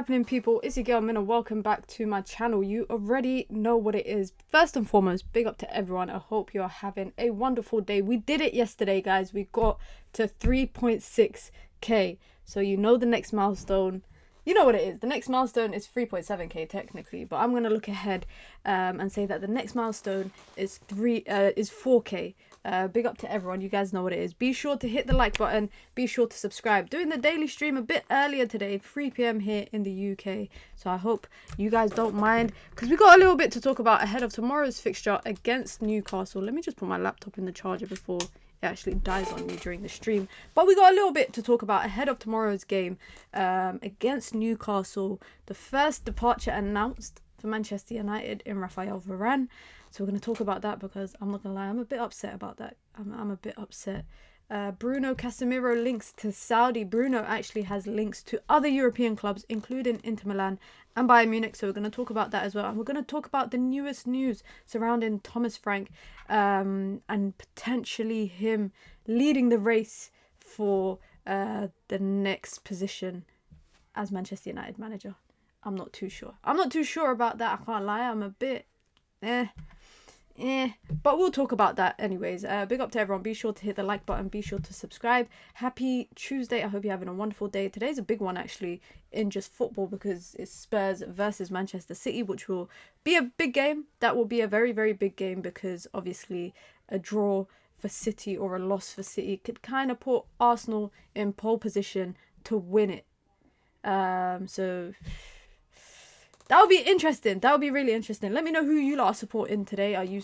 happening, people? It's your girl Mina. Welcome back to my channel. You already know what it is. First and foremost, big up to everyone. I hope you're having a wonderful day. We did it yesterday, guys. We got to 3.6k. So you know the next milestone. You know what it is. The next milestone is 3.7k technically, but I'm gonna look ahead and say that the next milestone is 4k. Big up to everyone. You guys know what it is. Be sure to hit the like button. Be sure to subscribe. Doing the daily stream a bit earlier today, 3 p.m. here in the UK. So I hope you guys don't mind, because we got a little bit to talk about ahead of tomorrow's fixture against Newcastle. Let me just put my laptop in the charger before it actually dies on me during the stream. But we got a little bit to talk about ahead of tomorrow's game against Newcastle. The first departure announced for Manchester United in Raphael Varane. So we're going to talk about that, because I'm not going to lie, I'm a bit upset about that. I'm a bit upset. Bruno Casemiro links to Saudi. Bruno actually has links to other European clubs, including Inter Milan and Bayern Munich. So we're going to talk about that as well. And we're going to talk about the newest news surrounding Thomas Frank and potentially him leading the race for the next position as Manchester United manager. I'm not too sure. I'm not too sure about that. I can't lie. I'm a bit but we'll talk about that anyways. Big up to everyone. Be sure to hit the like button. Be sure to subscribe. Happy Tuesday. I hope you're having a wonderful day. Today's a big one actually in just football, because it's Spurs versus Manchester City, which will be a big game. That will be a very, very big game, because obviously a draw for City or a loss for City could kind of put Arsenal in pole position to win it. So that would be interesting. That would be really interesting. Let me know who you lot are supporting today. Are you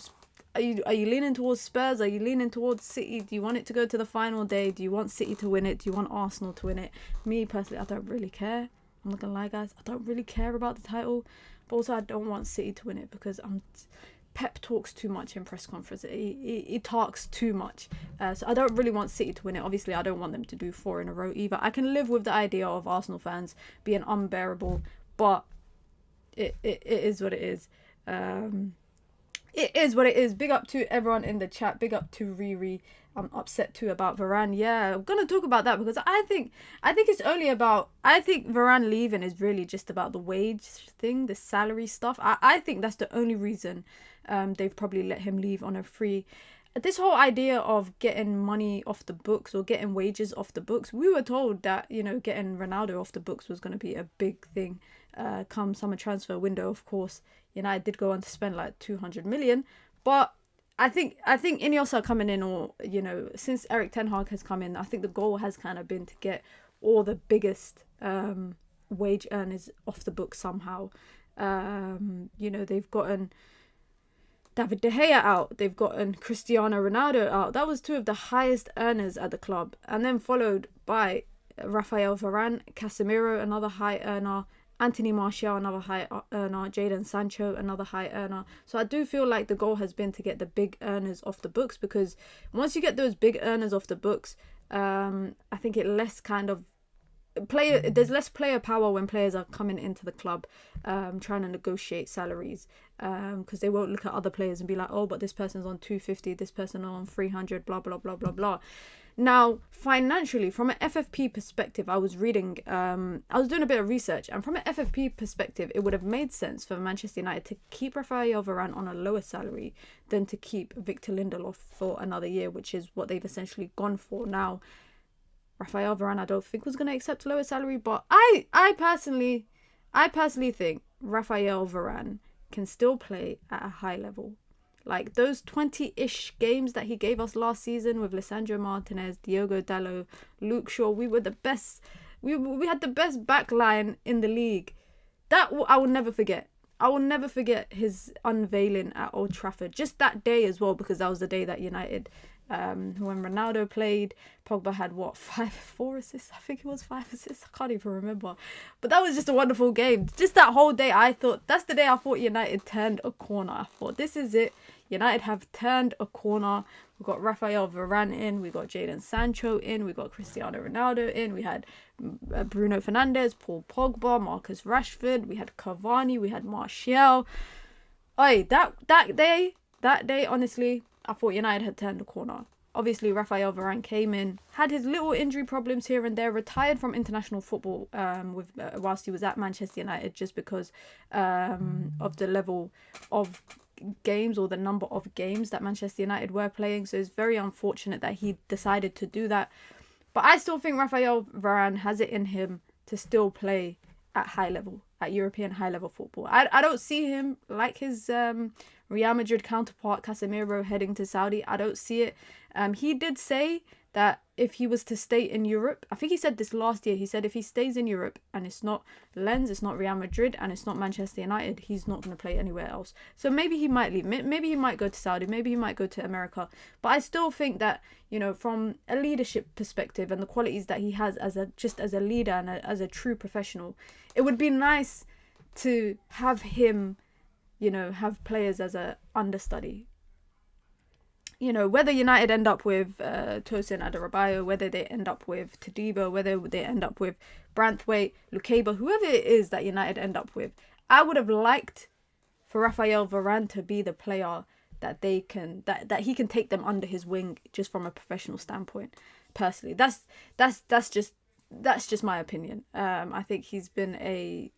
leaning towards Spurs? Are you leaning towards City? Do you want it to go to the final day? Do you want City to win it? Do you want Arsenal to win it? Me personally, I don't really care. I'm not gonna lie, guys. I don't really care about the title, but also I don't want City to win it, because Pep talks too much in press conferences. He talks too much. So I don't really want City to win it. Obviously, I don't want them to do 4 in a row either. I can live with the idea of Arsenal fans being unbearable, but it is what it is. It is what it is. Big up to everyone in the chat. Big up to Riri. I'm upset too about Varane. Yeah, I'm gonna talk about that, because I think it's only about, I think Varane leaving is really just about the wage thing, the salary stuff. I think that's the only reason they've probably let him leave on a free. This whole idea of getting money off the books or getting wages off the books, we were told that, you know, getting Ronaldo off the books was going to be a big thing come summer transfer window. Of course, United did go on to spend like 200 million, but I think Ineos are coming in, or, you know, since Eric Ten Hag has come in, I think the goal has kind of been to get all the biggest wage earners off the books somehow. You know, they've gotten David De Gea out, they've gotten Cristiano Ronaldo out. That was 2 of the highest earners at the club, and then followed by Raphael Varane, Casemiro, another high earner, Anthony Martial, another high earner, Jadon Sancho, another high earner. So I do feel like the goal has been to get the big earners off the books, because once you get those big earners off the books, I think it less kind of there's less player power when players are coming into the club trying to negotiate salaries, because they won't look at other players and be like, oh, but this person's on 250, this person on 300, blah blah blah blah blah. Now, financially, from an FFP perspective, I was reading, I was doing a bit of research, and from an FFP perspective, it would have made sense for Manchester United to keep Raphael Varane on a lower salary than to keep Victor Lindelof for another year, which is what they've essentially gone for. Now, Raphael Varane, I don't think was going to accept a lower salary, but I personally think Raphael Varane can still play at a high level. Like those 20-ish games that he gave us last season with Lisandro Martinez, Diogo Dalot, Luke Shaw, we were the best. We had the best back line in the league. That I will never forget. I will never forget his unveiling at Old Trafford. Just that day as well, because that was the day that United, when Ronaldo played, Pogba had what, 4 assists? I think it was 5 assists. I can't even remember. But that was just a wonderful game. Just that whole day, I thought, that's the day I thought United turned a corner. I thought, this is it. United have turned a corner. We've got Raphael Varane in. We got Jadon Sancho in. We got Cristiano Ronaldo in. We had Bruno Fernandes, Paul Pogba, Marcus Rashford. We had Cavani. We had Martial. That day, honestly, I thought United had turned a corner. obviously Raphael Varane came in, had his little injury problems here and there, retired from international football whilst he was at Manchester United, just because of the level of games or the number of games that Manchester United were playing. So it's very unfortunate that he decided to do that. But I still think Raphael Varane has it in him to still play at high level, at European high level football. I don't see him like his Real Madrid counterpart Casemiro heading to Saudi. I don't see it. He did say that if he was to stay in Europe, I think he said this last year, he said if he stays in Europe and it's not Lens, it's not Real Madrid, and it's not Manchester United, he's not going to play anywhere else. So maybe he might leave. Maybe he might go to Saudi. Maybe he might go to America. But I still think that, you know, from a leadership perspective and the qualities that he has as a leader and as a true professional, it would be nice to have him, you know, have players as a understudy. You know, whether United end up with Tosin Adarabioyo, whether they end up with Todibo, whether they end up with Branthwaite, Lukeba, whoever it is that United end up with, I would have liked for Raphael Varane to be the player that they can that he can take them under his wing, just from a professional standpoint. Personally, that's just my opinion. I think he's been a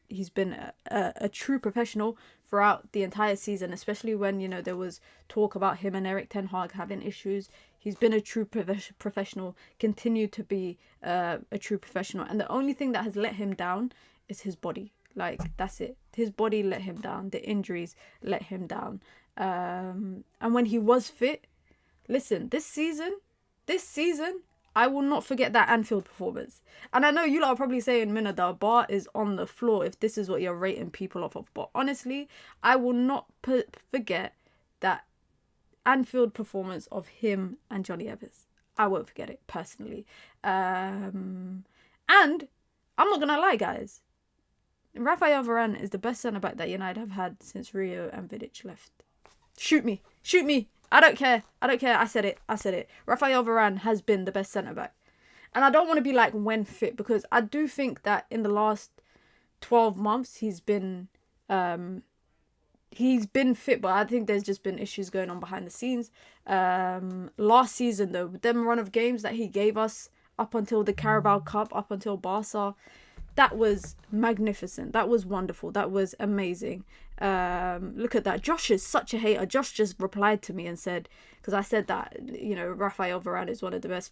true professional throughout the entire season, especially when, you know, there was talk about him and Erik ten Hag having issues. He's been a true professional, continued to be a true professional, and the only thing that has let him down is his body. Like, that's it. His body let him down. The injuries let him down. And when he was fit, listen, this season, I will not forget that Anfield performance. And I know you lot are probably saying, Mina, the bar is on the floor if this is what you're rating people off of. But honestly, I will not forget that Anfield performance of him and Johnny Evans. I won't forget it, personally. And I'm not going to lie, guys. Raphael Varane is the best centre-back that United have had since Rio and Vidic left. Shoot me. I don't care. I said it. Raphael Varane has been the best centre-back. And I don't want to be like when fit, because I do think that in the last 12 months he's been fit, but I think there's just been issues going on behind the scenes. Last season, though, them run of games that he gave us up until the Carabao Cup, up until Barca, that was magnificent. That was wonderful. That was amazing. Look at that. Josh is such a hater. Josh just replied to me and said, because I said that, you know, Raphael Varane is one of the best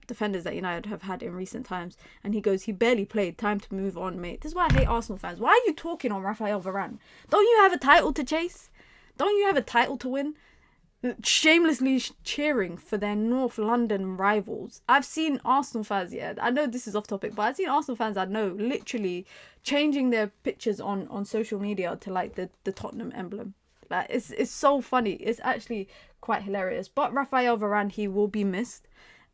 defenders that United have had in recent times. And he goes, he barely played. Time to move on, mate. This is why I hate Arsenal fans. Why are you talking on Raphael Varane? Don't you have a title to chase? Don't you have a title to win? Shamelessly cheering for their North London rivals. I've seen Arsenal fans, yeah, I know this is off topic, but I've seen Arsenal fans I know literally changing their pictures on social media to like the Tottenham emblem. Like, it's so funny. It's actually quite hilarious. But Raphael Varane, he will be missed.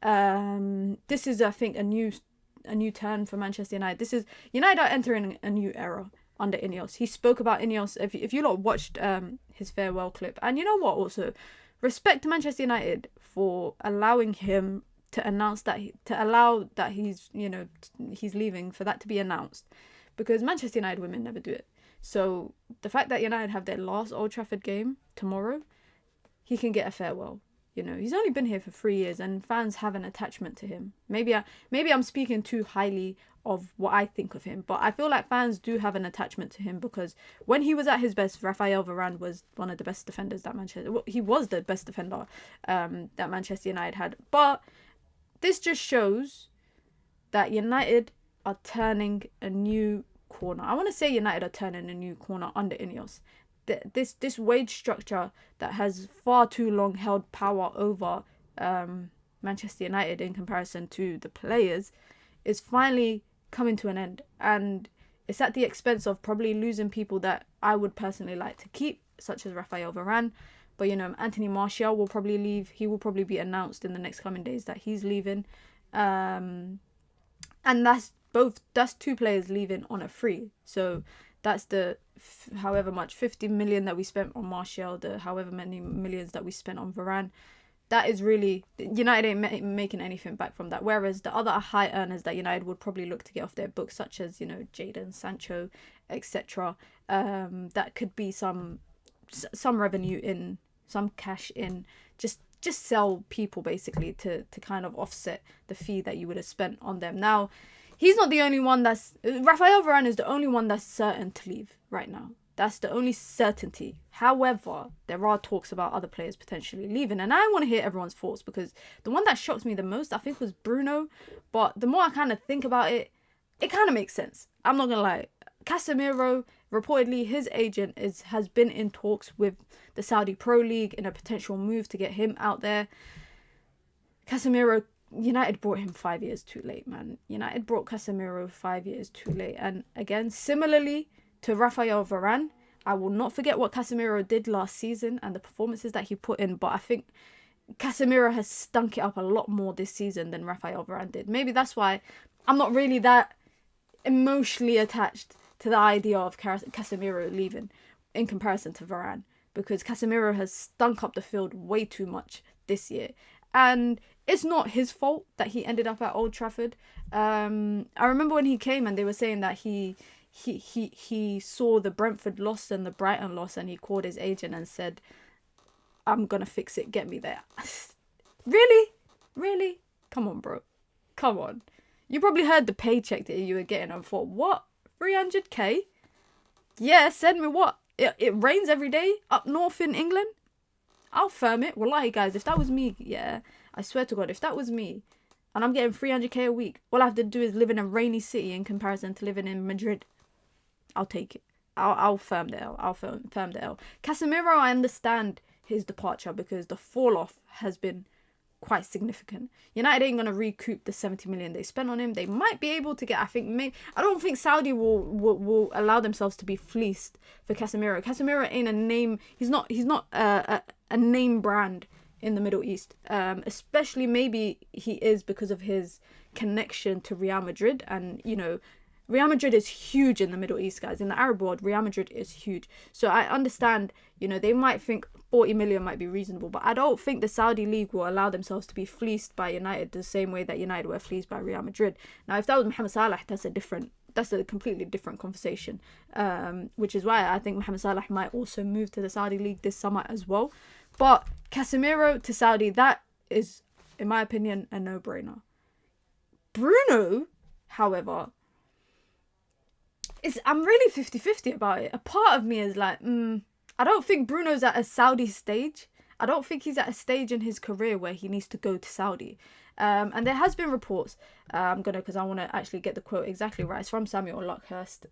This is, I think, a new turn for Manchester United. This is United are entering a new era under Ineos. He spoke about Ineos. If you lot watched his farewell clip, and you know what, also respect to Manchester United for allowing him to announce that he's, you know, he's leaving, for that to be announced, because Manchester United women never do it. So the fact that United have their last Old Trafford game tomorrow, he can get a farewell. You know, he's only been here for 3 years and fans have an attachment to him. Maybe I'm speaking too highly of what I think of him, but I feel like fans do have an attachment to him, because when he was at his best, Raphael Varane was one of the best defenders that he was the best defender that Manchester United had. But this just shows that United are turning a new corner. I want to say United are turning a new corner under Ineos. This wage structure that has far too long held power over Manchester United in comparison to the players is finally coming to an end, and it's at the expense of probably losing people that I would personally like to keep, such as Raphael Varane. But, you know, Anthony Martial will probably leave. He will probably be announced in the next coming days that he's leaving, and that's two players leaving on a free. So that's the however much 50 million that we spent on Martial, the however many millions that we spent on Varane. That is really, United ain't making anything back from that. Whereas the other high earners that United would probably look to get off their books, such as, you know, Jadon Sancho, etc., that could be some revenue in, some cash in, just just sell people basically to kind of offset the fee that you would have spent on them. Now, he's not the only one Raphael Varane is the only one that's certain to leave right now. That's the only certainty. However, there are talks about other players potentially leaving. And I want to hear everyone's thoughts, because the one that shocked me the most, I think, was Bruno. But the more I kind of think about it, it kind of makes sense. I'm not going to lie. Casemiro, reportedly, his agent has been in talks with the Saudi Pro League in a potential move to get him out there. Casemiro, United brought him 5 years too late, man. United brought Casemiro 5 years too late. And again, similarly to Raphael Varane, I will not forget what Casemiro did last season and the performances that he put in, but I think Casemiro has stunk it up a lot more this season than Raphael Varane did. Maybe that's why I'm not really that emotionally attached to the idea of Casemiro leaving in comparison to Varane, because Casemiro has stunk up the field way too much this year. And it's not his fault that he ended up at Old Trafford. I remember when he came and they were saying that he saw the Brentford loss and the Brighton loss, and he called his agent and said, "I'm gonna fix it, get me there." Really? Come on, bro. Come on. You probably heard the paycheck that you were getting and thought, what? 300k? Yeah, send me what? It rains every day up north in England? I'll firm it. Wallahi, guys, if that was me, yeah, I swear to God, if that was me, and I'm getting 300k a week, all I have to do is live in a rainy city in comparison to living in Madrid. I'll take it. I'll firm the L. I'll firm the L. Casemiro, I understand his departure because the fall off has been quite significant. United ain't gonna recoup the 70 million they spent on him. They might be able to get, I don't think Saudi will allow themselves to be fleeced for Casemiro. Casemiro ain't a name. He's not a name brand in the Middle East. Especially maybe he is because of his connection to Real Madrid, and Real Madrid is huge in the Middle East, guys. In the Arab world, Real Madrid is huge. So I understand, they might think 40 million might be reasonable, but I don't think the Saudi League will allow themselves to be fleeced by United the same way that United were fleeced by Real Madrid. Now, if that was Mohamed Salah, that's a completely different conversation, which is why I think Mohamed Salah might also move to the Saudi League this summer as well. But Casemiro to Saudi, that is, in my opinion, a no-brainer. Bruno, however, I'm really 50-50 about it. A part of me is like, I don't think Bruno's at a Saudi stage. I don't think he's at a stage in his career where he needs to go to Saudi. And there has been reports, because I want to actually get the quote exactly right. It's from Samuel Luckhurst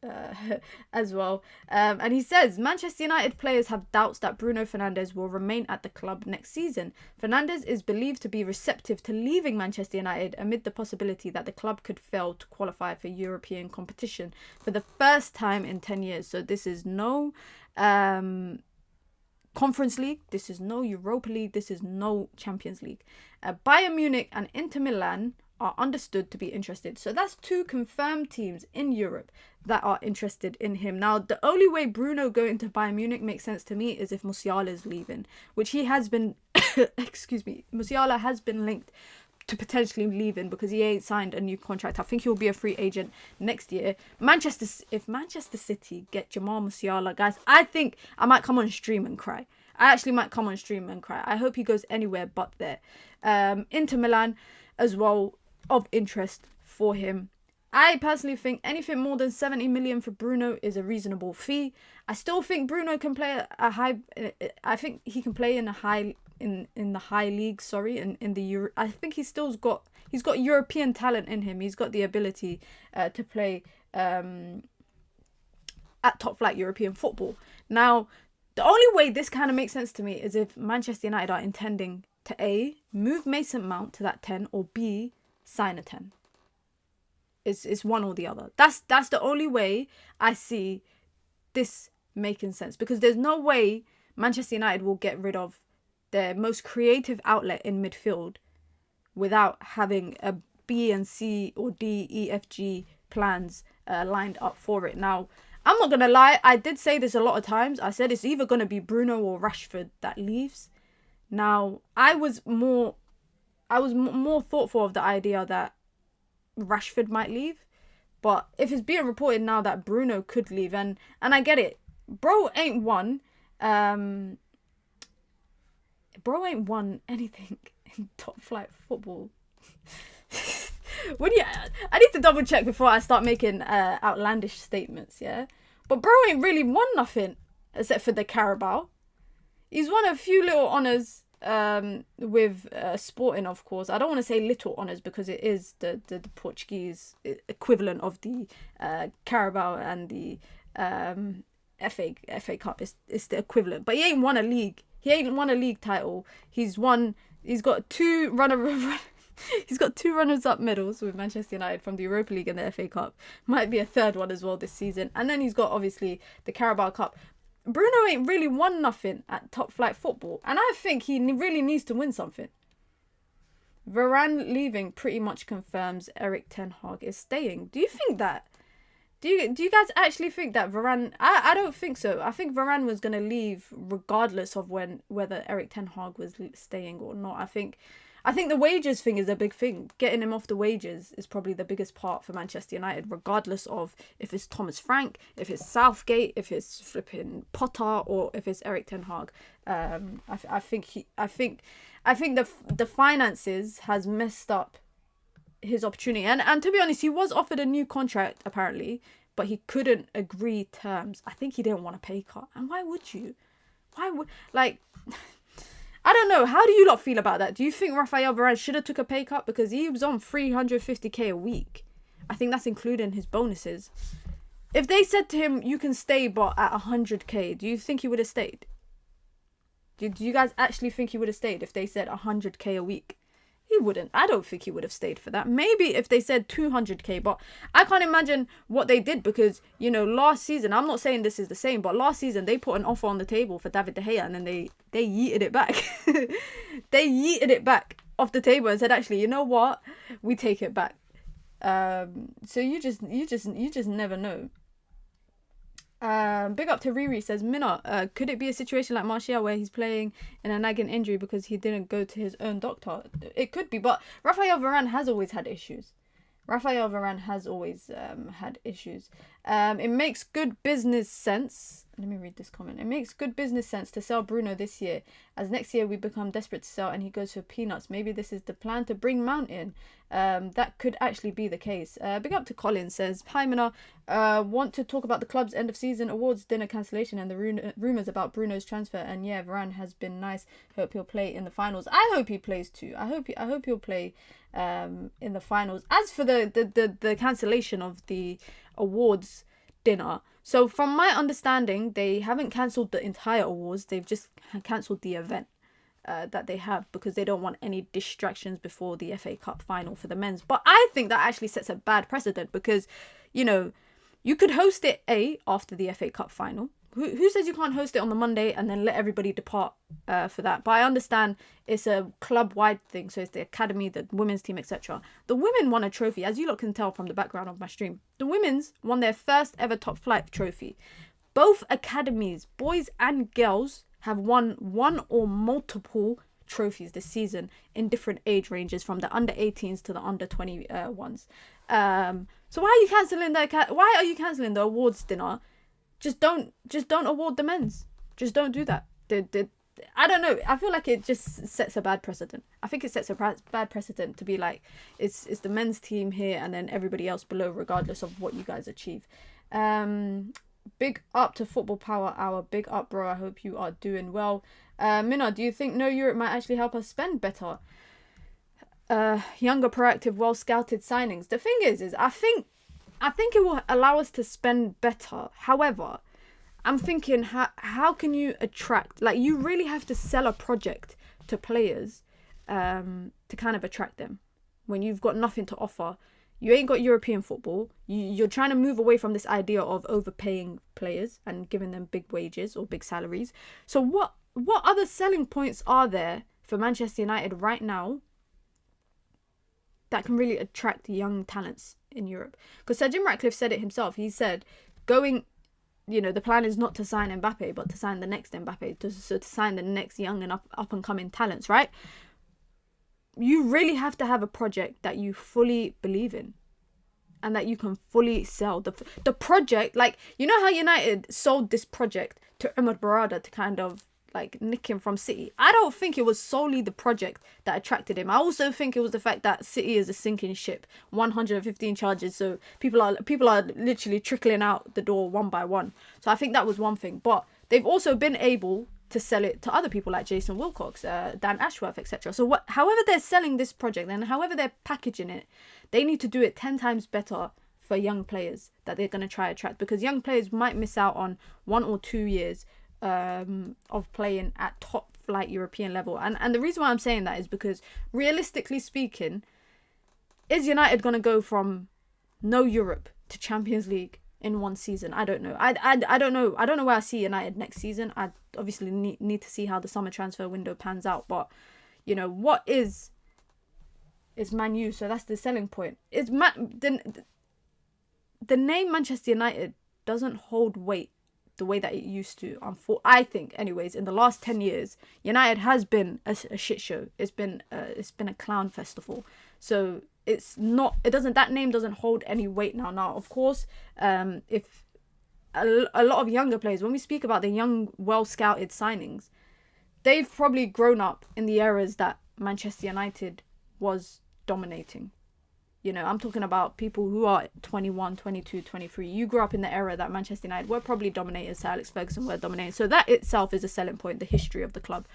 as well. And he says, Manchester United players have doubts that Bruno Fernandes will remain at the club next season. Fernandes is believed to be receptive to leaving Manchester United amid the possibility that the club could fail to qualify for European competition for the first time in 10 years. So this is no Conference League, this is no Europa League, this is no Champions League. Bayern Munich and Inter Milan are understood to be interested. So that's two confirmed teams in Europe that are interested in him. Now, the only way Bruno going to Bayern Munich makes sense to me is if Musiala is leaving, which he has been, Musiala has been linked to potentially leaving because he ain't signed a new contract. I think he'll be a free agent next year. If Manchester City get Jamal Musiala, guys, I think I might come on stream and cry. I actually might come on stream and cry. I hope he goes anywhere but there. Inter Milan as well, of interest for him. I personally think anything more than 70 million for Bruno is a reasonable fee. I still think Bruno can play a high. I think he can play in a high in the high league. In the Euro. I think he's got European talent in him. He's got the ability to play at top flight European football. Now, the only way this kind of makes sense to me is if Manchester United are intending to A, move Mason Mount to that 10, or B, sign a 10. It's one or the other. That's the only way I see this making sense, because there's no way Manchester United will get rid of their most creative outlet in midfield without having a B and C or D, E, F, G plans lined up for it. Now, I'm not gonna lie, I did say this a lot of times. I said it's either gonna be Bruno or Rashford that leaves. Now, I was more thoughtful of the idea that Rashford might leave, but if it's being reported now that Bruno could leave, and I get it, bro ain't won, bro ain't won anything in top flight football. I need to double check before I start making outlandish statements, yeah? But bro ain't really won nothing except for the Carabao. He's won a few little honours with Sporting, of course. I don't want to say little honours because it is the Portuguese equivalent of the Carabao and the FA Cup. It's the equivalent. But he ain't won a league. He ain't won a league title. He's got two runners-up medals with Manchester United from the Europa League and the FA Cup. Might be a third one as well this season. And then he's got, obviously, the Carabao Cup. Bruno ain't really won nothing at top flight football. And I think he really needs to win something. Varane leaving pretty much confirms Erik ten Hag is staying. Do you think that? Do you guys actually think that Varane... I don't think so. I think Varane was going to leave regardless of whether Erik ten Hag was staying or not. I think the wages thing is a big thing. Getting him off the wages is probably the biggest part for Manchester United, regardless of if it's Thomas Frank, if it's Southgate, if it's flipping Potter, or if it's Erik ten Hag. I think the finances has messed up his opportunity. And to be honest, he was offered a new contract apparently, but he couldn't agree terms. I think he didn't want a pay cut. And why would you? I don't know. How do you lot feel about that? Do you think Raphael Varane should have took a pay cut? Because he was on 350k a week. I think that's including his bonuses. If they said to him, you can stay but at 100k, do you think he would have stayed? Do you guys actually think he would have stayed if they said 100k a week? He wouldn't. I don't think he would have stayed for that. Maybe if they said 200k, but I can't imagine what they did because, last season, I'm not saying this is the same, but last season they put an offer on the table for David De Gea and then they yeeted it back. They yeeted it back off the table and said, actually, you know what? We take it back. So you just never know. Big up to Riri says, Mina, could it be a situation like Martial where he's playing in a nagging injury because he didn't go to his own doctor? It could be, but Raphael Varane has always had issues. It makes good business sense. Let me read this comment. It makes good business sense to sell Bruno this year, as next year we become desperate to sell and he goes for peanuts. Maybe this is the plan to bring Mount in. That could actually be the case. Big up to Colin says, hi Mina, want to talk about the club's end of season awards dinner cancellation and the rumours about Bruno's transfer. And yeah, Varane has been nice. Hope he'll play in the finals. I hope he plays too. I hope he'll play in the finals. As for the cancellation of the awards dinner, so from my understanding, they haven't cancelled the entire awards. They've just cancelled the event that they have because they don't want any distractions before the FA Cup final for the men's. But I think that actually sets a bad precedent because, you could host it after the FA Cup final. Who says you can't host it on the Monday and then let everybody depart for that? But I understand it's a club-wide thing, so it's the academy, the women's team, etc. The women won a trophy, as you lot can tell from the background of my stream. The women's won their first ever top flight trophy. Both academies, boys and girls, have won one or multiple trophies this season in different age ranges, from the under 18s to the under 21s. So why are you cancelling why are you cancelling the awards dinner? Just don't award the men's. Just don't do that. I don't know. I feel like it just sets a bad precedent. I think it sets a bad precedent to be like, it's the men's team here and then everybody else below, regardless of what you guys achieve. Big up to Football Power Hour. Big up, bro. I hope you are doing well. Mina, do you think No Europe might actually help us spend better? Younger, proactive, well-scouted signings. The thing is I think it will allow us to spend better. However, I'm thinking, how can you attract... you really have to sell a project to players to kind of attract them. When you've got nothing to offer, you ain't got European football. You're trying to move away from this idea of overpaying players and giving them big wages or big salaries. So what other selling points are there for Manchester United right now that can really attract young talents in Europe? Because Sir Jim Ratcliffe said it himself. He said, the plan is not to sign Mbappe, but to sign the next Mbappe, to sign the next young and up and coming talents, right? You really have to have a project that you fully believe in and that you can fully sell. The project, how United sold this project to Umar Barada to kind of like nicking from City. I don't think it was solely the project that attracted him. I also think it was the fact that City is a sinking ship, 115 charges, so people are literally trickling out the door one by one. So I think that was one thing. But they've also been able to sell it to other people like Jason Wilcox, Dan Ashworth, etc. So however they're selling this project and however they're packaging it, they need to do it 10 times better for young players that they're going to try to attract, because young players might miss out on 1 or 2 years of playing at top flight European level. And the reason why I'm saying that is because realistically speaking, is United going to go from no Europe to Champions League in one season? I don't know. I don't know. I don't know where I see United next season. I obviously need to see how the summer transfer window pans out. But, you know, what is Man U? So that's the selling point. The name Manchester United doesn't hold weight the way that it used to. I think, anyways, in the last 10 years, United has been a shit show. It's been a clown festival. So that name doesn't hold any weight now. Now, of course, if a lot of younger players, when we speak about the young, well-scouted signings, they've probably grown up in the eras that Manchester United was dominating. You know, I'm talking about people who are 21, 22, 23. You grew up in the era that Manchester United were probably dominated. Sir Alex Ferguson were dominated. So that itself is a selling point, the history of the club.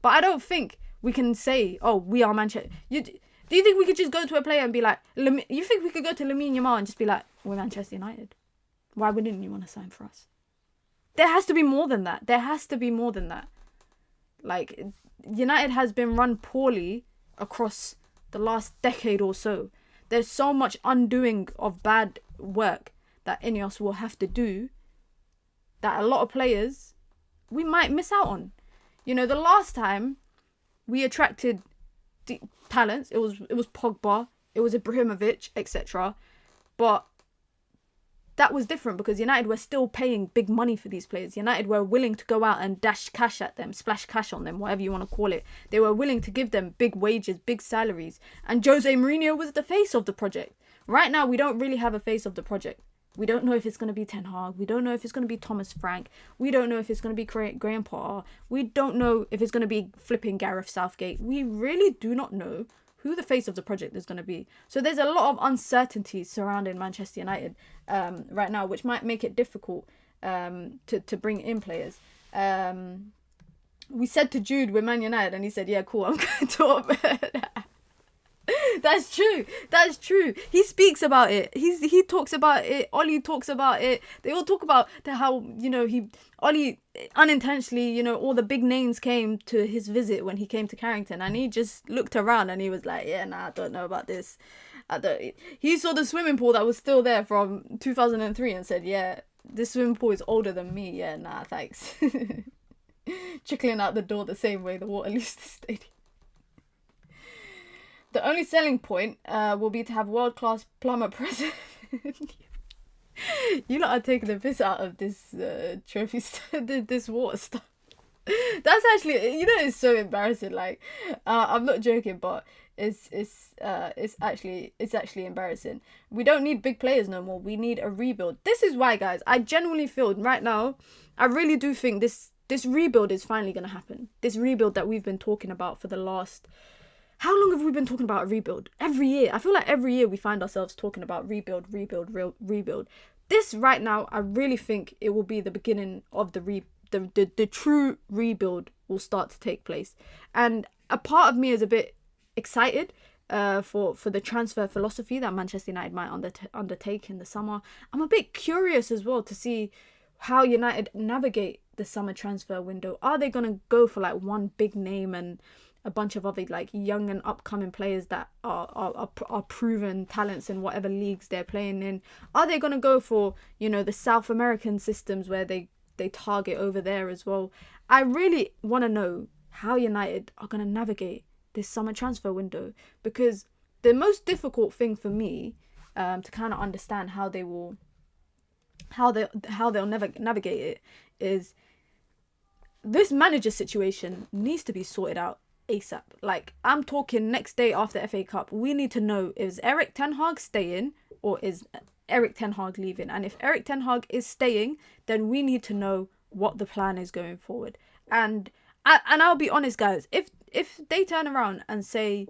But I don't think we can say, oh, we are Manchester. Do you think we could just go to a player and be like, you think we could go to Lamine Yamal and just be like, we're Manchester United? Why wouldn't you want to sign for us? There has to be more than that. There has to be more than that. Like, United has been run poorly across the last decade or so. There's so much undoing of bad work that Ineos will have to do that a lot of players we might miss out on. You know, the last time we attracted talents, it was Pogba, it was Ibrahimovic, etc. But that was different because United were still paying big money for these players. United were willing to go out and dash cash at them, splash cash on them, whatever you want to call it. They were willing to give them big wages, big salaries. And Jose Mourinho was the face of the project. Right now, we don't really have a face of the project. We don't know if it's going to be Ten Hag. We don't know if it's going to be Thomas Frank. We don't know if it's going to be Graham Potter. We don't know if it's going to be flipping Gareth Southgate. We really do not know who the face of the project is going to be. So there's a lot of uncertainty surrounding Manchester United right now, which might make it difficult to bring in players. We said to Jude, we're Man United, and he said, yeah, cool, I'm going to Oxford. That's true. That's true. He speaks about it. He talks about it. Ollie talks about it. They all talk about how, you know, Ollie unintentionally, you know, all the big names came to his visit when he came to Carrington, and he just looked around and he was like, yeah, nah, I don't know about this. He saw the swimming pool that was still there from 2003 and said, yeah, this swimming pool is older than me. Yeah, nah, thanks. Trickling out the door the same way the water leaves the stadium. The only selling point will be to have world-class plumber present. You lot are taking the piss out of this trophy this water stuff. That's actually, you know, it's so embarrassing. Like, I'm not joking, but it's actually embarrassing. We don't need big players no more. We need a rebuild. This is why, guys, I genuinely feel right now, I really do think this rebuild is finally going to happen. This rebuild that we've been talking about for the last... How long have we been talking about a rebuild? Every year. I feel like every year we find ourselves talking about rebuild. This right now, I really think it will be the beginning of the true rebuild will start to take place. And a part of me is a bit excited for the transfer philosophy that Manchester United might undertake in the summer. I'm a bit curious as well to see how United navigate the summer transfer window. Are they going to go for like one big name and a bunch of other like young and upcoming players that are proven talents in whatever leagues they're playing in? Are they going to go for, you know, the South American systems where they target over there as well? I really want to know how United are going to navigate this summer transfer window, because the most difficult thing for me to kind of understand how they'll navigate it is this manager situation needs to be sorted out ASAP. Like, I'm talking next day after FA Cup. We need to know, is Erik Ten Hag staying or is Erik Ten Hag leaving? And if Erik Ten Hag is staying, then we need to know what the plan is going forward. And And I'll be honest, guys. If they turn around and say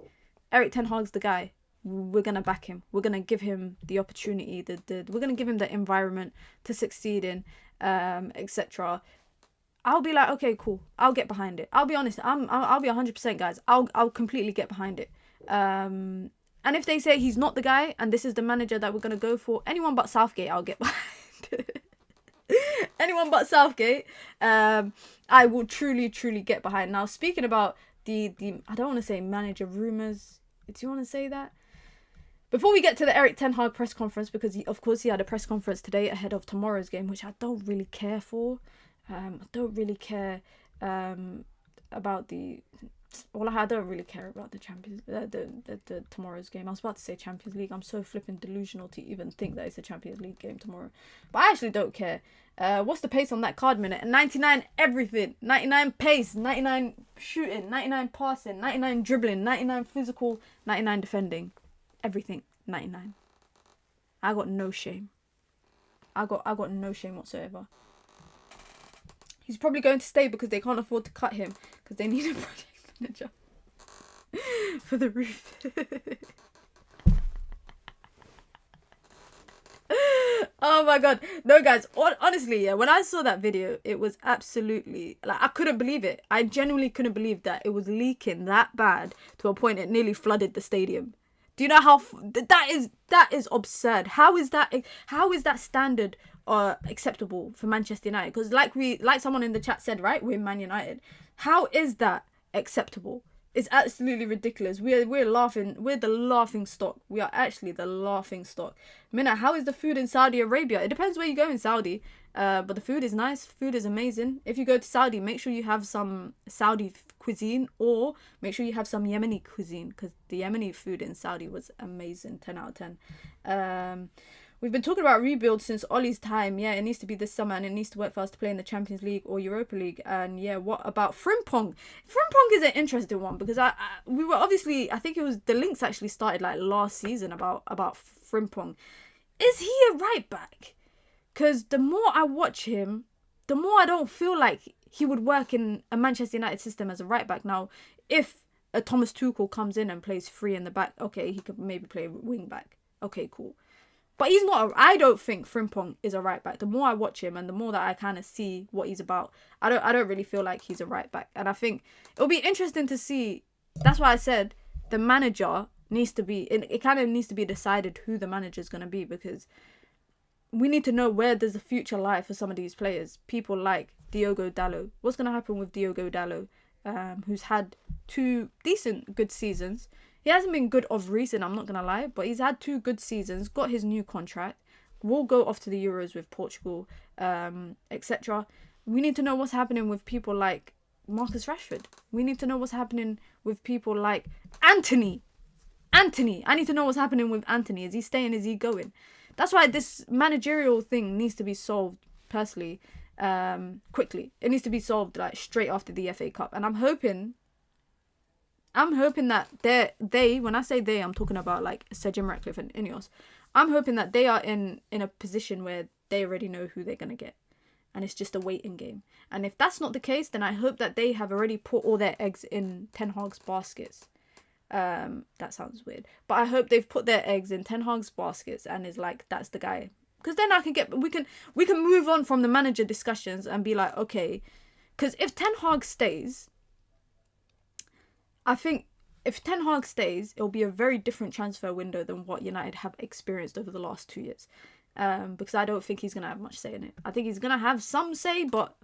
Erik ten Hag's the guy, we're gonna back him. We're gonna give him the opportunity. We're gonna give him the environment to succeed in, etc. I'll be like, okay, cool. I'll get behind it. I'll be honest. I'll be 100%, guys. I'll completely get behind it. And if they say he's not the guy and this is the manager that we're gonna go for, anyone but Southgate, I'll get behind. Anyone but Southgate, I will truly get behind. Now, speaking about the I don't want to say manager rumors. Do you want to say that? Before we get to the Erik ten Hag press conference, because of course he had a press conference today ahead of tomorrow's game, which I don't really care for. I don't really care about the... Well, I don't really care about the the tomorrow's game. I was about to say Champions League. I'm so flipping delusional to even think that it's a Champions League game tomorrow. But I actually don't care. What's the pace on that card minute? 99 everything. 99 pace, 99 shooting, 99 passing, 99 dribbling, 99 physical, 99 defending. Everything, 99. I got no shame. I got no shame whatsoever. He's probably going to stay because they can't afford to cut him because they need a project manager for the roof. Oh my god. No, guys, honestly, yeah, when I saw that video, it was absolutely, like, I couldn't believe it. I genuinely couldn't believe that it was leaking that bad to a point it nearly flooded the stadium. Do you know how that is absurd? How is that standard acceptable for Manchester United? Because like someone in the chat said, right, we're Man United. How is that acceptable? It's absolutely ridiculous. We're laughing. We're the laughing stock. We are actually the laughing stock. Mina, how is the food in Saudi Arabia? It depends where you go in Saudi. But the food is nice. Food is amazing. If you go to Saudi, make sure you have some Saudi cuisine, or make sure you have some Yemeni cuisine, because the Yemeni food in Saudi was amazing. 10 out of 10. We've been talking about rebuild since Ollie's time. Yeah, it needs to be this summer and it needs to work for us to play in the Champions League or Europa League. And yeah, what about Frimpong? Frimpong is an interesting one because we were obviously, I think it was the links actually started like last season about Frimpong. Is he a right back? Because the more I watch him, the more I don't feel like he would work in a Manchester United system as a right back. Now, if a Thomas Tuchel comes in and plays free in the back, okay, he could maybe play wing back. Okay, cool. But he's not. I don't think Frimpong is a right back. The more I watch him and the more that I kind of see what he's about, I don't really feel like he's a right back. And I think it'll be interesting to see. That's why I said the manager needs to be. It kind of needs to be decided who the manager is going to be, because we need to know where does the future lie for some of these players. People like Diogo Dalot. What's going to happen with Diogo Dalot, who's had 2 decent good seasons? He hasn't been good of recent, I'm not going to lie, but he's had 2 good seasons, got his new contract, will go off to the Euros with Portugal, etc. We need to know what's happening with people like Marcus Rashford. We need to know what's happening with people like Anthony. I need to know what's happening with Anthony. Is he staying? Is he going? That's why this managerial thing needs to be solved, personally, quickly. It needs to be solved like straight after the FA Cup. And I'm hoping that they, when I say they, I'm talking about like Sir Jim Ratcliffe and Ineos. I'm hoping that they are in a position where they already know who they're going to get. And it's just a waiting game. And if that's not the case, then I hope that they have already put all their eggs in Ten Hag's baskets. That sounds weird. But I hope they've put their eggs in Ten Hag's baskets and is like, that's the guy. Because then we can move on from the manager discussions and be like, okay. Because if Ten Hag stays... I think if Ten Hag stays, it'll be a very different transfer window than what United have experienced over the last 2 years. Because I don't think he's going to have much say in it. I think he's going to have some say, but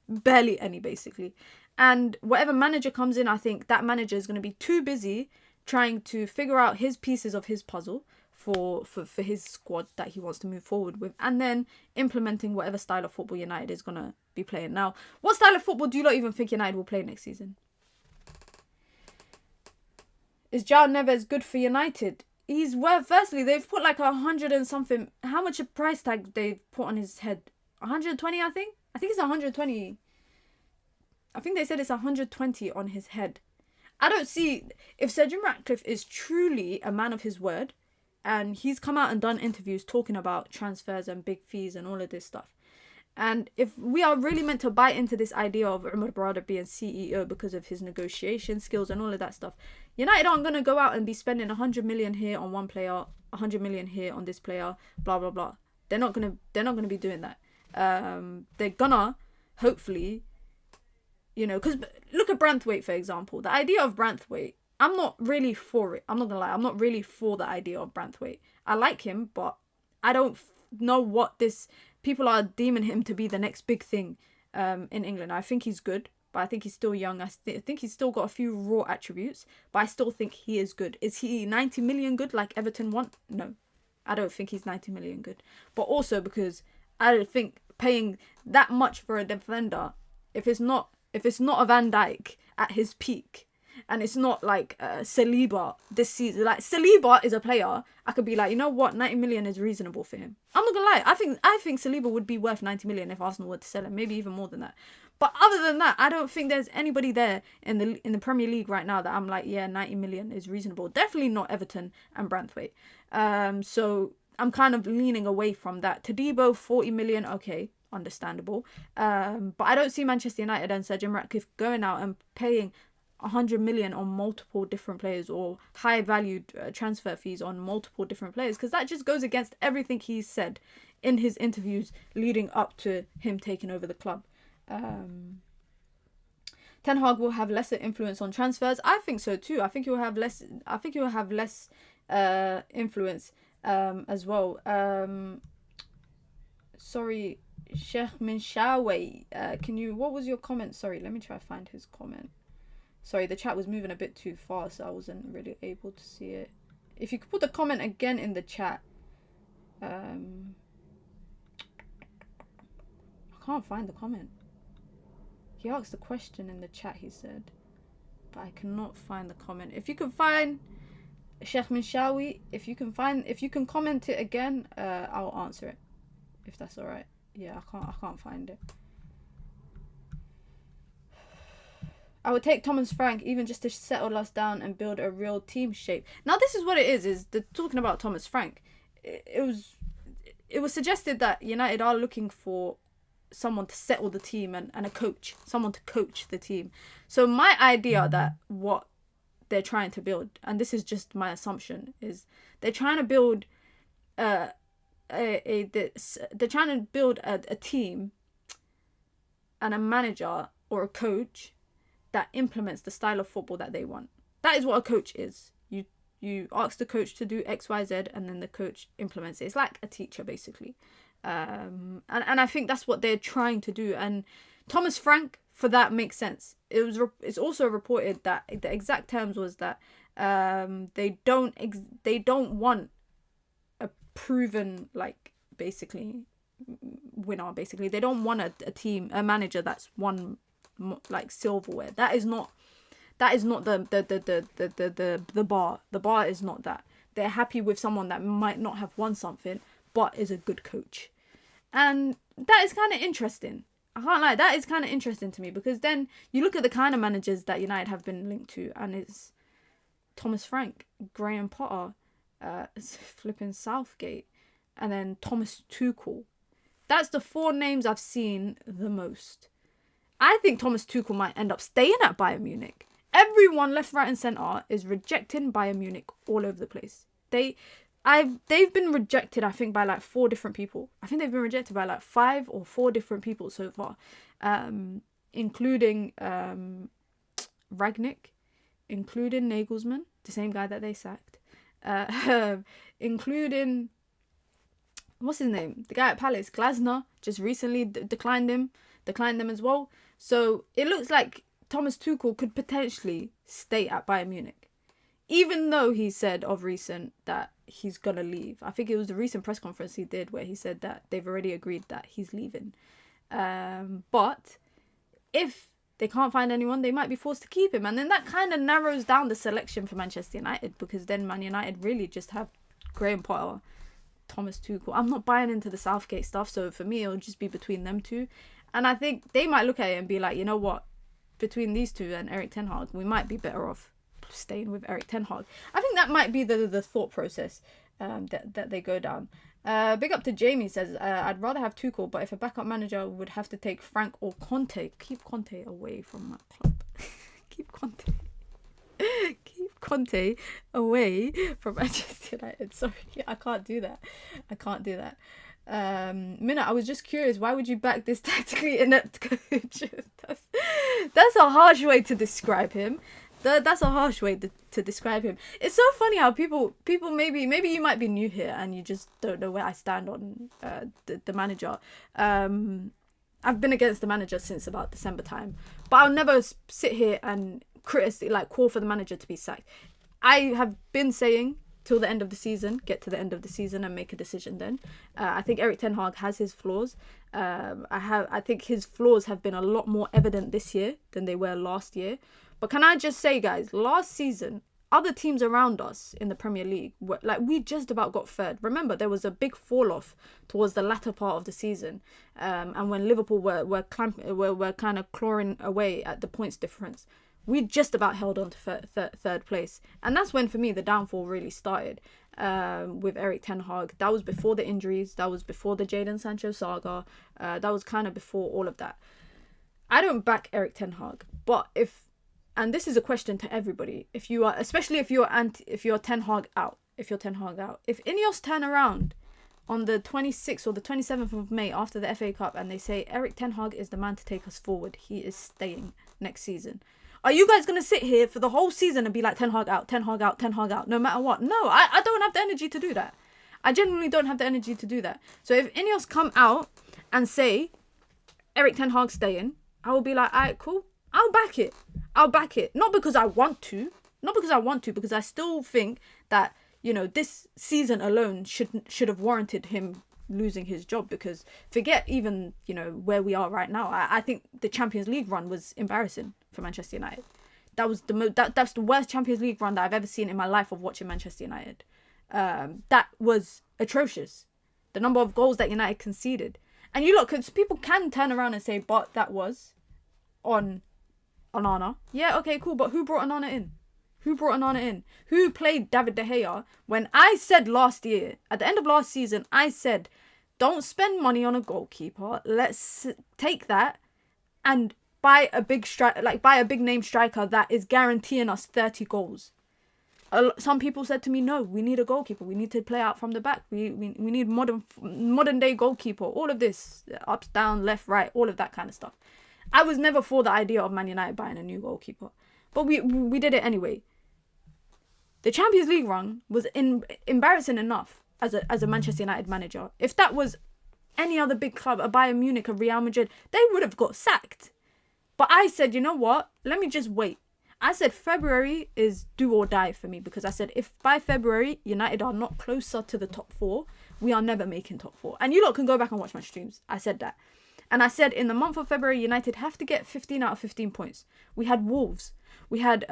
barely any, basically. And whatever manager comes in, I think that manager is going to be too busy trying to figure out his pieces of his puzzle for his squad that he wants to move forward with, and then implementing whatever style of football United is going to be playing. Now, what style of football do you not even think United will play next season? Is João Neves good for United? He's worth, firstly, they've put like 100 and something. How much a price tag they've put on his head? 120, I think? I think it's 120. I think they said it's 120 on his head. I don't see, if Sir Jim Ratcliffe is truly a man of his word, and he's come out and done interviews talking about transfers and big fees and all of this stuff, And if we are really meant to buy into this idea of Umar Barada being CEO because of his negotiation skills and all of that stuff, United aren't going to go out and be spending 100 million here on one player, 100 million here on this player, blah blah blah. They're not gonna be doing that. They're gonna hopefully, because look at Branthwaite, for example. The idea of Branthwaite, I'm not really for it. I'm not gonna lie, I'm not really for the idea of Branthwaite. I like him, but I don't know what this. People are deeming him to be the next big thing in England. I think he's good, but I think he's still young. I think he's still got a few raw attributes, but I still think he is good. Is he 90 million good like Everton want? No, I don't think he's 90 million good. But also because I don't think paying that much for a defender, if it's not a Van Dijk at his peak, and it's not like Saliba this season. Like Saliba is a player I could be like, 90 million is reasonable for him. I'm not gonna lie. I think Saliba would be worth 90 million if Arsenal were to sell him, maybe even more than that. But other than that, I don't think there's anybody there in the Premier League right now that I'm like, yeah, 90 million is reasonable. Definitely not Everton and Branthwaite. So I'm kind of leaning away from that. Todibo, 40 million, okay, understandable. But I don't see Manchester United and Sir Jim Ratcliffe going out and paying 100 million on multiple different players or high valued transfer fees on multiple different players, because that just goes against everything he's said in his interviews leading up to him taking over the club. Ten Hag will have lesser influence on transfers. I think so too. I think he will have less influence as well. Sorry, Sheikh Minshawi, what was your comment? Sorry, let me try to find his comment. Sorry, the chat was moving a bit too fast, so I wasn't really able to see it. If you could put the comment again in the chat. I can't find the comment. He asked the question in the chat, he said. But I cannot find the comment. If you can find Sheikh Minshawi, if you can comment it again, I'll answer it. If that's alright. Yeah, I can't find it. I would take Thomas Frank even just to settle us down and build a real team shape. Now this is what it is the talking about Thomas Frank. It was suggested that United are looking for someone to settle the team and a coach, someone to coach the team. So my idea that what they're trying to build, and this is just my assumption, is they're trying to build a team and a manager or a coach that implements the style of football that they want. That is what a coach is. You ask the coach to do X, Y, Z, and then the coach implements it. It's like a teacher, basically. And I think that's what they're trying to do. And Thomas Frank, for that, makes sense. It's also reported that the exact terms was that they don't want a proven, like, basically winner. Basically, they don't want a manager that's won like silverware. That is not the bar. The bar is not that. They're happy with someone that might not have won something but is a good coach. And that is kind of interesting. I can't lie, that is kind of interesting to me, because then you look at the kind of managers that United have been linked to, and it's Thomas Frank, Graham Potter, flipping Southgate, and then Thomas Tuchel. That's the 4 names I've seen the most. I think Thomas Tuchel might end up staying at Bayern Munich. Everyone left, right and centre is rejecting Bayern Munich all over the place. They've been rejected, I think, by like 4 different people. I think they've been rejected by like 5 or 4 different people so far. Including Ragnick, including Nagelsmann, the same guy that they sacked. Including, what's his name? The guy at Palace, Glasner, just recently declined them as well. So it looks like Thomas Tuchel could potentially stay at Bayern Munich, even though he said of recent that he's gonna leave. I think it was the recent press conference he did where he said that they've already agreed that he's leaving. But if they can't find anyone, they might be forced to keep him, and then that kind of narrows down the selection for Manchester United, because then Man United really just have Graham Potter, Thomas Tuchel. I'm not buying into the Southgate stuff, so for me it'll just be between them two. And I think they might look at it and be like, you know what, between these two and Erik ten Hag, we might be better off staying with Erik ten Hag. I think that might be the thought process that they go down. Big up to Jamie says, I'd rather have Tuchel, but if a backup manager would have to take Frank or Conte, keep Conte away from my club. Keep Conte away from Manchester United. Sorry, I can't do that. Mina, I was just curious, why would you back this tactically inept coach? That's a harsh way to describe him. That's a harsh way to describe him. It's so funny how people maybe you might be new here and you just don't know where I stand on the manager. I've been against the manager since about December time, but I'll never sit here and call for the manager to be sacked. I have been saying till the end of the season, get to the end of the season and make a decision then. I think Erik ten Hag has his flaws. I think his flaws have been a lot more evident this year than they were last year. But can I just say, guys, last season, other teams around us in the Premier League, we just about got third. Remember, there was a big fall-off towards the latter part of the season. And when Liverpool were kind of clawing away at the points difference, we just about held on to third place. And that's when, for me, the downfall really started with Erik ten Hag. That was before the injuries. That was before the Jadon Sancho saga. That was kind of before all of that. I don't back Erik ten Hag. But and this is a question to everybody, especially if you're Ten Hag out, if Ineos turn around on the 26th or the 27th of May after the FA Cup and they say Erik ten Hag is the man to take us forward, he is staying next season, are you guys going to sit here for the whole season and be like, Ten Hag out, Ten Hag out, Ten Hag out, no matter what? No, I don't have the energy to do that. I genuinely don't have the energy to do that. So if Ineos come out and say Erik ten Hag staying, I will be like, alright, cool. I'll back it. Not because I want to, because I still think that, this season alone should have warranted him losing his job, because forget even, where we are right now. I think the Champions League run was embarrassing for Manchester United. That was that's the worst Champions League run that I've ever seen in my life of watching Manchester United. That was atrocious. The number of goals that United conceded. And because people can turn around and say, but that was on Onana. Yeah, okay, cool. But who brought Onana in? Who played David De Gea? When I said last year, at the end of last season, I said, don't spend money on a goalkeeper. Let's take that and buy a big name striker that is guaranteeing us 30 goals. Some people said to me, no, we need a goalkeeper. We need to play out from the back. We need modern day goalkeeper. All of this, ups, down, left, right, all of that kind of stuff. I was never for the idea of Man United buying a new goalkeeper. But we did it anyway. The Champions League run was embarrassing enough as a Manchester United manager. If that was any other big club, a Bayern Munich, a Real Madrid, they would have got sacked. But I said, you know what? Let me just wait. I said February is do or die for me, because I said if by February United are not closer to the top 4, we are never making top 4. And you lot can go back and watch my streams. I said that. And I said in the month of February, United have to get 15 out of 15 points. We had Wolves. We had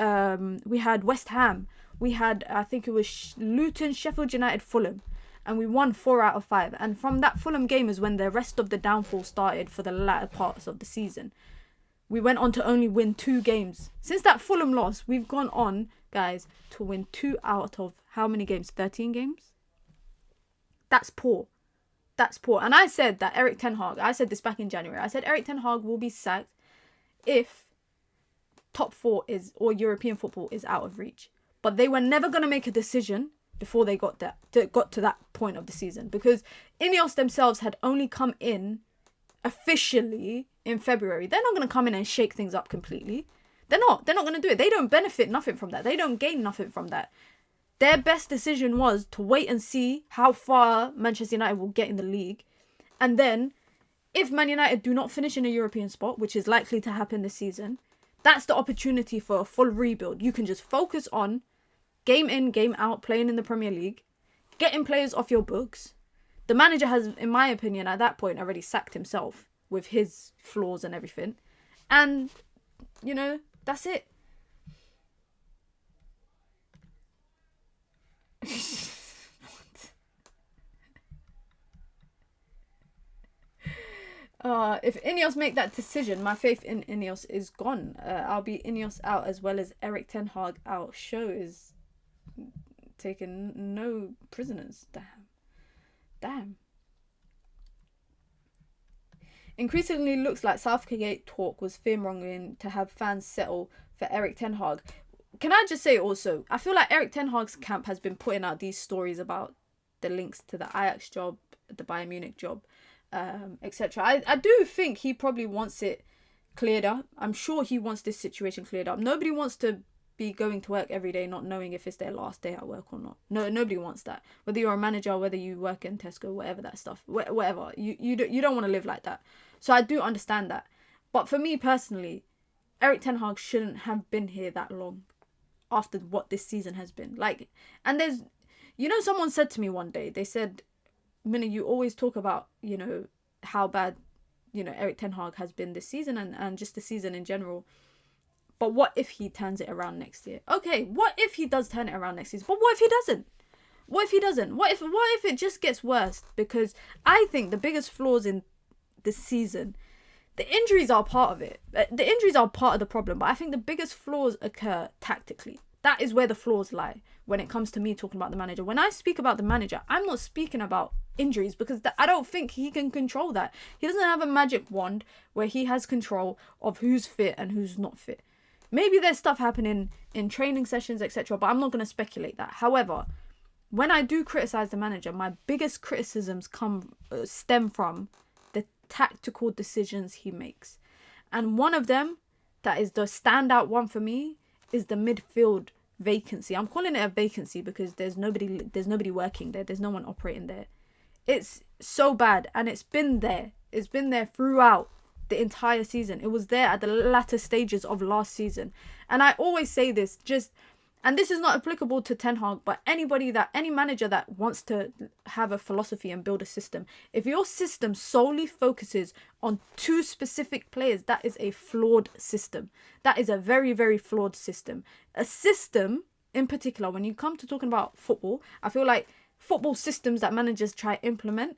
West Ham. We had, I think it was Luton, Sheffield United, Fulham. And we won 4 out of 5. And from that Fulham game is when the rest of the downfall started for the latter parts of the season. We went on to only win 2 games. Since that Fulham loss, we've gone on, guys, to win 2 out of how many games? 13 games? That's poor. And I said that Erik ten Hag, I said this back in January, I said Erik ten Hag will be sacked if top 4 or European football is out of reach. But they were never going to make a decision before they got to that point of the season, because Ineos themselves had only come in officially in February. They're not going to come in and shake things up completely. They're not going to do it. They don't benefit nothing from that. They don't gain nothing from that. Their best decision was to wait and see how far Manchester United will get in the league. And then, if Man United do not finish in a European spot, which is likely to happen this season, that's the opportunity for a full rebuild. You can just focus on game in, game out, playing in the Premier League, getting players off your books. The manager has, in my opinion, at that point already sacked himself with his flaws and everything. And, that's it. If Ineos make that decision, my faith in Ineos is gone. I'll be Ineos out as well as Erik ten Hag out. Show is taken no prisoners. Damn. Increasingly looks like Southgate talk was fear-mongering to have fans settle for Erik Ten Hag. Can I just say also, I feel like Erik Ten Hag's camp has been putting out these stories about the links to the Ajax job, the Bayern Munich job, etc. I do think he probably wants it cleared up. I'm sure he wants this situation cleared up. Nobody wants to be going to work every day not knowing if it's their last day at work or not. No, nobody wants that. Whether you're a manager, whether you work in Tesco, whatever that stuff, whatever. You don't want to live like that. So I do understand that. But for me personally, Erik Ten Hag shouldn't have been here that long after what this season has been. Like, and there's, someone said to me one day, they said, Mina, you always talk about, how bad, Erik Ten Hag has been this season and just the season in general. But what if he turns it around next year? Okay, what if he does turn it around next season? But what if he doesn't? What if he doesn't? What if it just gets worse? Because I think the biggest flaws in this season, the injuries are part of it. The injuries are part of the problem, but I think the biggest flaws occur tactically. That is where the flaws lie when it comes to me talking about the manager. When I speak about the manager, I'm not speaking about injuries because I don't think he can control that. He doesn't have a magic wand where he has control of who's fit and who's not fit. Maybe there's stuff happening in training sessions, etc., but I'm not going to speculate that. However, when I do criticize the manager, my biggest criticisms stem from the tactical decisions he makes. And one of them, that is the standout one for me, is the midfield vacancy. I'm calling it a vacancy because there's nobody working there. There's no one operating there. It's so bad, and it's been there. It's been there throughout the entire season. It was there at the latter stages of last season. And I always say this, and this is not applicable to Ten Hag, but any manager that wants to have a philosophy and build a system, if your system solely focuses on two specific players, that is a flawed system. That is a very, very flawed system. A system, in particular, when you come to talking about football, I feel like football systems that managers try to implement,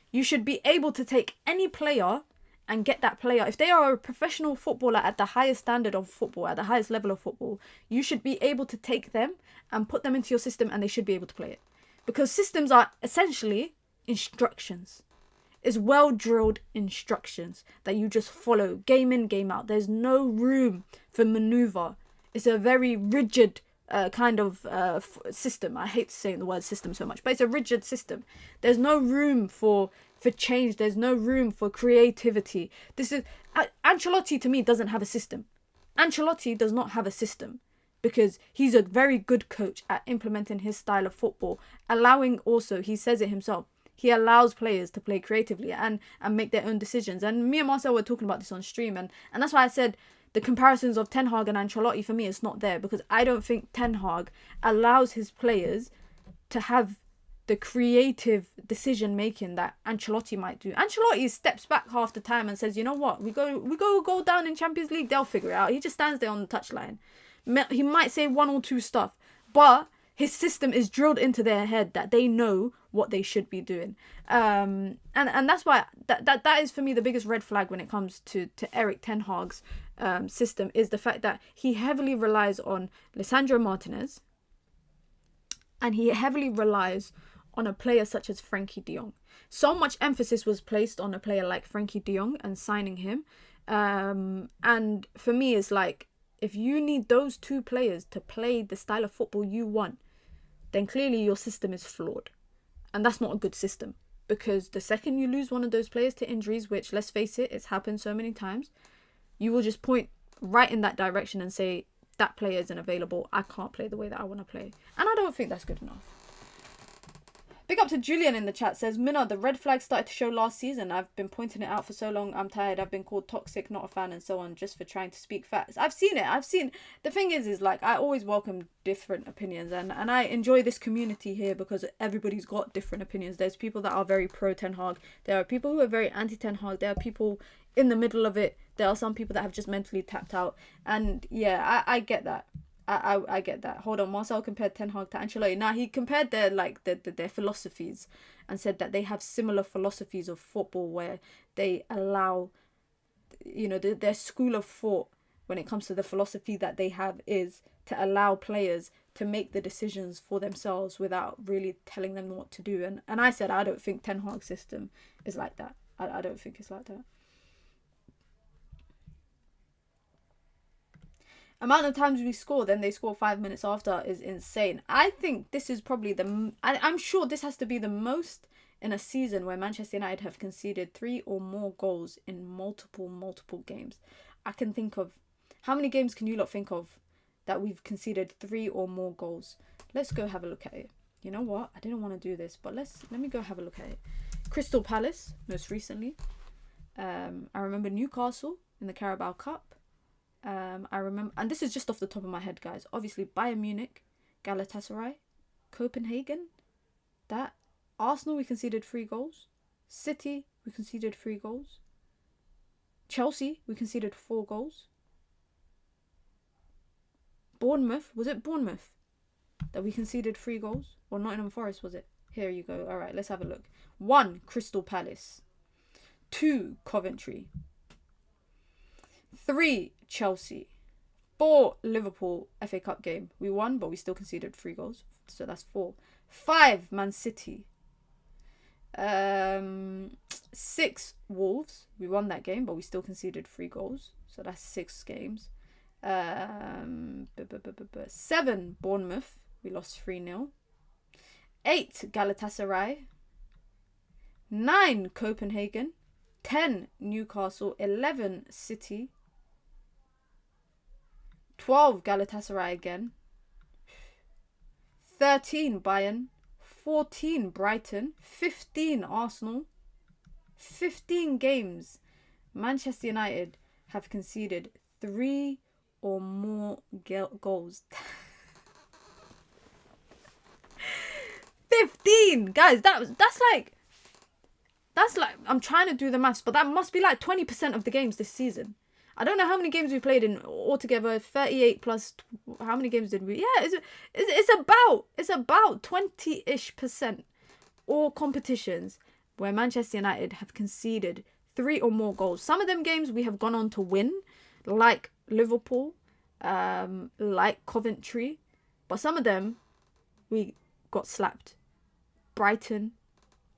you should be able to take any player and get that player. If they are a professional footballer at the highest standard of football, at the highest level of football, you should be able to take them and put them into your system and they should be able to play it. Because systems are essentially instructions. It's well-drilled instructions that you just follow, game in, game out. There's no room for maneuver. It's a very rigid kind of system. I hate saying the word system so much, but it's a rigid system. There's no room for change. There's no room for creativity. Ancelotti, to me, doesn't have a system. Ancelotti does not have a system because he's a very good coach at implementing his style of football, allowing also, he says it himself, he allows players to play creatively and make their own decisions. And me and Marcel were talking about this on stream, and that's why I said the comparisons of Ten Hag and Ancelotti, for me, is not there, because I don't think Ten Hag allows his players to have the creative decision making that Ancelotti might do. Ancelotti steps back half the time and says, you know what, we go down in Champions League, they'll figure it out. He just stands there on the touchline. He might say one or two stuff, but his system is drilled into their head that they know what they should be doing. And that's why that is for me the biggest red flag when it comes to Erik Ten Hag's system, is the fact that he heavily relies on Lisandro Martinez and he heavily relies on a player such as Frankie de Jong. So much emphasis was placed on a player like Frankie de Jong and signing him. And for me, it's like, if you need those two players to play the style of football you want, then clearly your system is flawed. And that's not a good system, because the second you lose one of those players to injuries, which, let's face it, it's happened so many times, you will just point right in that direction and say, that player isn't available, I can't play the way that I want to play. And I don't think that's good enough. Big up to Julian in the chat, says, Mina, the red flag started to show last season. I've been pointing it out for so long. I'm tired. I've been called toxic, not a fan, and so on, just for trying to speak facts. I've seen it. The thing is like, I always welcome different opinions, and I enjoy this community here because everybody's got different opinions. There's people that are very pro Ten Hag. There are people who are very anti Ten Hag. There are people in the middle of it. There are some people that have just mentally tapped out. And yeah, I get that. I get that. Hold on, Marcel compared Ten Hag to Ancelotti. Now, he compared their philosophies and said that they have similar philosophies of football where they allow, their school of thought when it comes to the philosophy that they have is to allow players to make the decisions for themselves without really telling them what to do. And I said I don't think Ten Hag's system is like that. I don't think it's like that. Amount of times we score, then they score 5 minutes after is insane. I think this is probably I'm sure this has to be the most in a season where Manchester United have conceded 3 or more goals in multiple games. I can think of, how many games can you lot think of that we've conceded 3 or more goals? Let's go have a look at it. You know what? I didn't want to do this, but let me go have a look at it. Crystal Palace, most recently. I remember Newcastle in the Carabao Cup. I remember, and this is just off the top of my head, guys. Obviously, Bayern Munich, Galatasaray, Copenhagen, that. Arsenal, we conceded 3 goals. City, we conceded 3 goals. Chelsea, we conceded 4 goals. Bournemouth, was it Bournemouth that we conceded 3 goals? Or Nottingham Forest, was it? Here you go. All right, let's have a look. 1, Crystal Palace. 2, Coventry. 3, Chelsea. 4, Liverpool FA Cup game. We won, but we still conceded 3 goals. So that's 4. 5, Man City. 6, Wolves. We won that game, but we still conceded 3 goals. So that's 6 games. 7, Bournemouth. We lost 3-0. 8, Galatasaray. 9, Copenhagen. 10, Newcastle. 11, City. 12, Galatasaray again. 13, Bayern. 14, Brighton. 15, Arsenal. 15 games. Manchester United have conceded 3 or more goals. 15! Guys, that's like, I'm trying to do the maths, but that must be like 20% of the games this season. I don't know how many games we played in altogether. 38 plus, how many games did we? Yeah, it's about 20-ish% all competitions where Manchester United have conceded 3 or more goals. Some of them games we have gone on to win, like Liverpool, like Coventry, but some of them we got slapped. Brighton,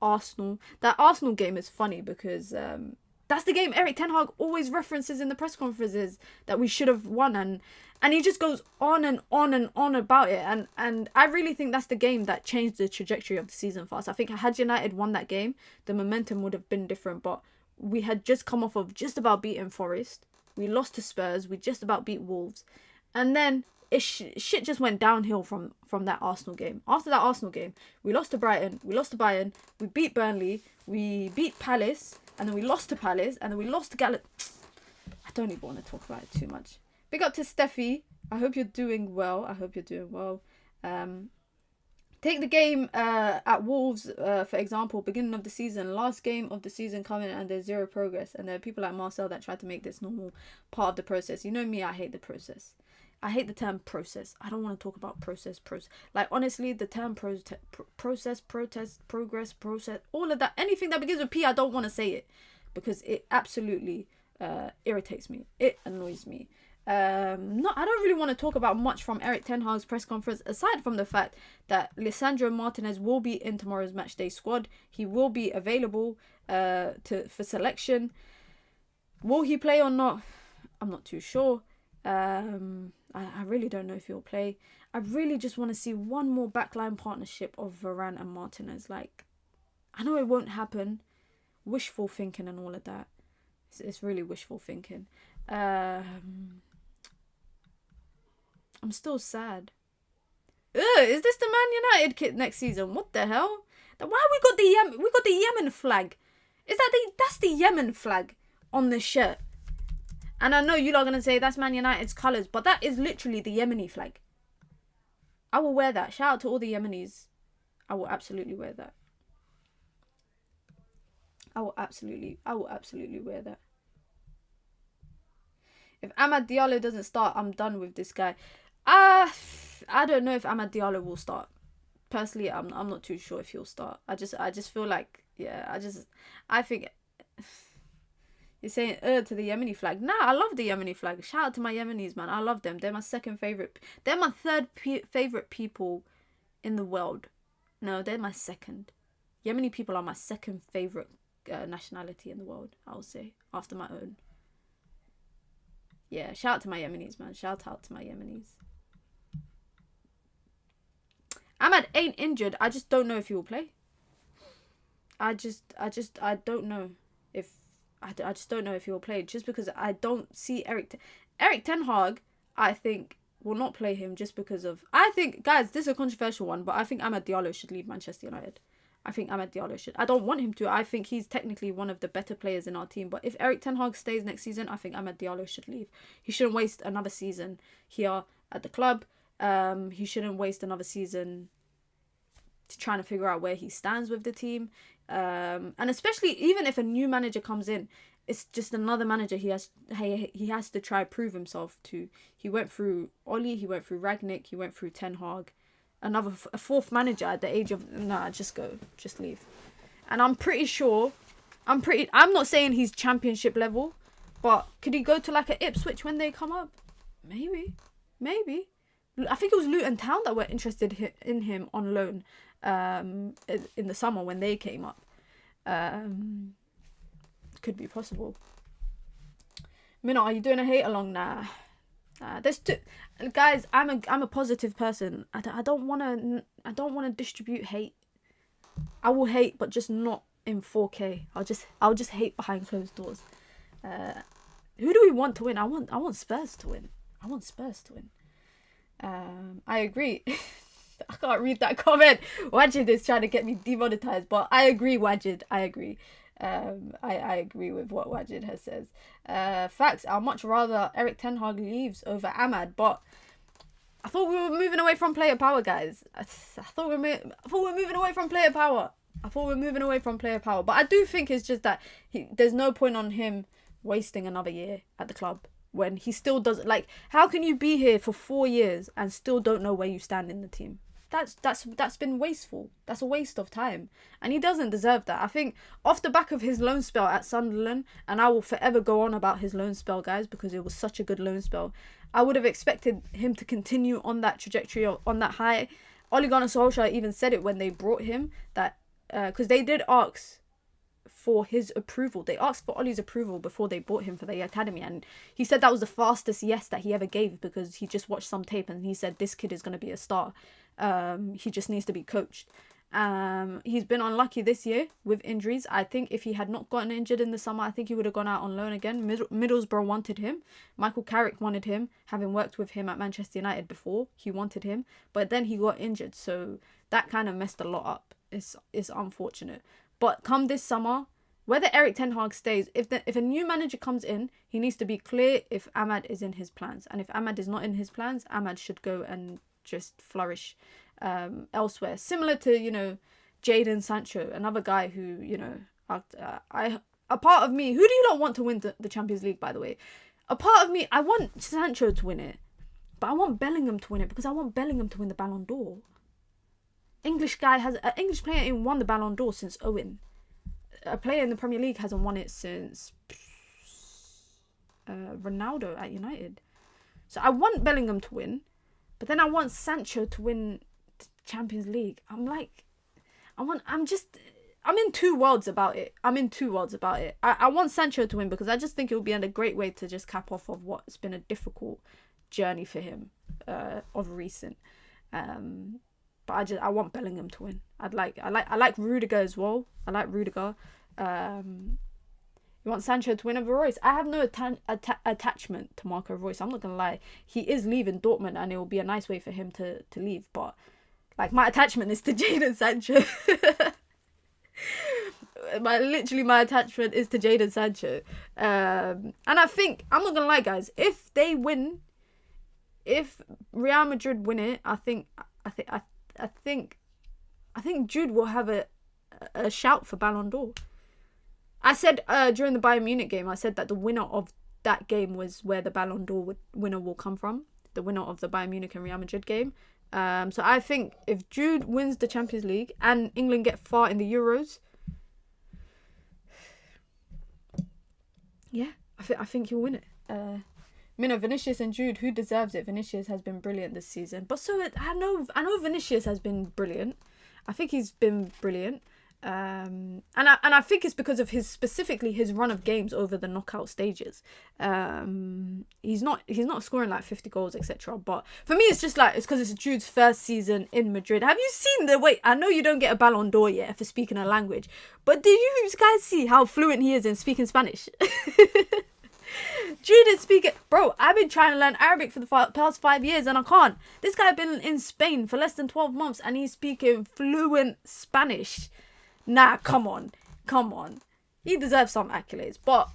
Arsenal. That Arsenal game is funny because that's the game Erik Ten Hag always references in the press conferences that we should have won, and he just goes on and on and on about it, and I really think that's the game that changed the trajectory of the season for us. I think had United won that game, the momentum would have been different, but we had just come off of just about beating Forest. We lost to Spurs. We just about beat Wolves, and then shit just went downhill from that Arsenal game. After that Arsenal game, we lost to Brighton, we lost to Bayern, we beat Burnley, we beat Palace, and then we lost to Palace, and then we lost to I don't even want to talk about it too much. Big up to Steffi. I hope you're doing well. Take the game at Wolves, for example, beginning of the season, last game of the season coming, and there's 0 progress. And there are people like Marcel that try to make this normal part of the process. You know me, I hate the process. I hate the term process. I don't want to talk about process. Like, honestly, the term process, protest, progress, process, all of that, anything that begins with P, I don't want to say it because it absolutely irritates me. It annoys me. I don't really want to talk about much from Erik Ten Hag's press conference, aside from the fact that Lisandro Martinez will be in tomorrow's matchday squad. He will be available for selection. Will he play or not? I'm not too sure. I really don't know if he'll play. I really just want to see one more backline partnership of Varane and Martinez. Like, I know it won't happen. Wishful thinking and all of that. It's really wishful thinking. I'm still sad. Is this the Man United kit next season? What the hell? Why we got the Yemen flag? That's the Yemen flag on the shirt? And I know you lot are gonna say that's Man United's colours, but that is literally the Yemeni flag. I will wear that. Shout out to all the Yemenis. I will absolutely wear that. I will absolutely wear that. If Amad Diallo doesn't start, I'm done with this guy. I don't know if Amad Diallo will start. Personally, I'm not too sure if he'll start. I just feel like, yeah, I think You're saying to the Yemeni flag. Nah, I love the Yemeni flag. Shout out to my Yemenis, man. I love them. They're my second favorite. They're my third favorite people in the world. No, they're my second. Yemeni people are my second favorite nationality in the world, I would say, after my own. Yeah, shout out to my Yemenis, man. Shout out to my Yemenis. Ahmad ain't injured. I just don't know if he will play. I don't know if I just don't know if he will play, just because I don't see Eric Ten Hag. I think will not play him just because of. I think, guys, this is a controversial one, but I think Amad Diallo should leave Manchester United. I think Amad Diallo should. I don't want him to. I think he's technically one of the better players in our team. But if Eric Ten Hag stays next season, I think Amad Diallo should leave. He shouldn't waste another season here at the club. He shouldn't waste another season trying to figure out where he stands with the team. And especially even if a new manager comes in, it's just another manager he has to try prove himself to. He went through Oli, he went through Ragnick, he went through Ten Hag. A fourth manager at the age of just leave. And I'm not saying he's championship level, but could he go to like a Ipswich when they come up? Maybe. I think it was Luton Town that were interested in him on loan in the summer when they came up. Could be possible. Mina, are you doing a hate along? Nah. There's two guys. I'm a positive person. I don't want to distribute hate. I will hate, but just not in 4K. I'll just hate behind closed doors. Who do we want to win? I want Spurs to win. I agree. I can't read that comment. Wajid is trying to get me demonetized, but I agree, Wajid. I agree. I agree with what Wajid has says. Facts. I'd much rather Eric Ten Hag leaves over Ahmad, but I thought we were moving away from player power, guys. I thought we were moving away from player power. But I do think it's just that there's no point on him wasting another year at the club when he still doesn't. Like, how can you be here for 4 years and still don't know where you stand in the team? That's been wasteful. That's a waste of time. And he doesn't deserve that. I think off the back of his loan spell at Sunderland, and I will forever go on about his loan spell, guys, because it was such a good loan spell, I would have expected him to continue on that trajectory, on that high. Ole Gunnar Solskjaer even said it when they brought him, that because they did ask for his approval. They asked for Ollie's approval before they brought him for the academy, and he said that was the fastest yes that he ever gave, because he just watched some tape and he said this kid is going to be a star. He just needs to be coached. He's been unlucky this year with injuries. I think if he had not gotten injured in the summer, I think he would have gone out on loan again. Middlesbrough wanted him. Michael Carrick wanted him, having worked with him at Manchester United before. He wanted him, but then he got injured, so that kind of messed a lot up. It's unfortunate. But come this summer, whether Eric Ten Hag stays, if a new manager comes in, he needs to be clear if Ahmad is in his plans. And if Ahmad is not in his plans, Ahmad should go and just flourish elsewhere. Similar to, Jadon Sancho, another guy who, a part of me, who do you not want to win the Champions League, by the way? A part of me, I want Sancho to win it, but I want Bellingham to win it because I want Bellingham to win the Ballon d'Or. English player ain't won the Ballon d'Or since Owen. A player in the Premier League hasn't won it since Ronaldo at United. So I want Bellingham to win, but then I want Sancho to win the Champions League. I'm in two worlds about it. I want Sancho to win because I just think it would be a great way to just cap off of what's been a difficult journey for him of recent. But I want Bellingham to win. I like Rudiger as well. I like Rudiger. You want Sancho to win over Royce? I have no attachment to Marco Royce. I'm not gonna lie. He is leaving Dortmund, and it will be a nice way for him to leave. But my attachment is to Jadon Sancho. my attachment is to Jadon Sancho. And I think, I'm not gonna lie, guys. If they win, if Real Madrid win it, I think Jude will have a shout for Ballon d'Or. I said during the Bayern Munich game, I said that the winner of that game was where the Ballon d'Or winner will come from. The winner of the Bayern Munich and Real Madrid game. So I think if Jude wins the Champions League and England get far in the Euros, Yeah, I think he'll win it. Vinicius and Jude, who deserves it? Vinicius has been brilliant this season, but I know Vinicius has been brilliant. I think he's been brilliant, and I think it's because of specifically his run of games over the knockout stages. He's not scoring like 50 goals, etc. But for me, it's just like it's because it's Jude's first season in Madrid. Have you seen the way? I know you don't get a Ballon d'Or yet for speaking a language, but did you guys see how fluent he is in speaking Spanish? Jude is speaking, bro. I've been trying to learn Arabic for the past 5 years and I can't. This guy been in Spain for less than 12 months and he's speaking fluent Spanish. Nah, come on. He deserves some accolades, but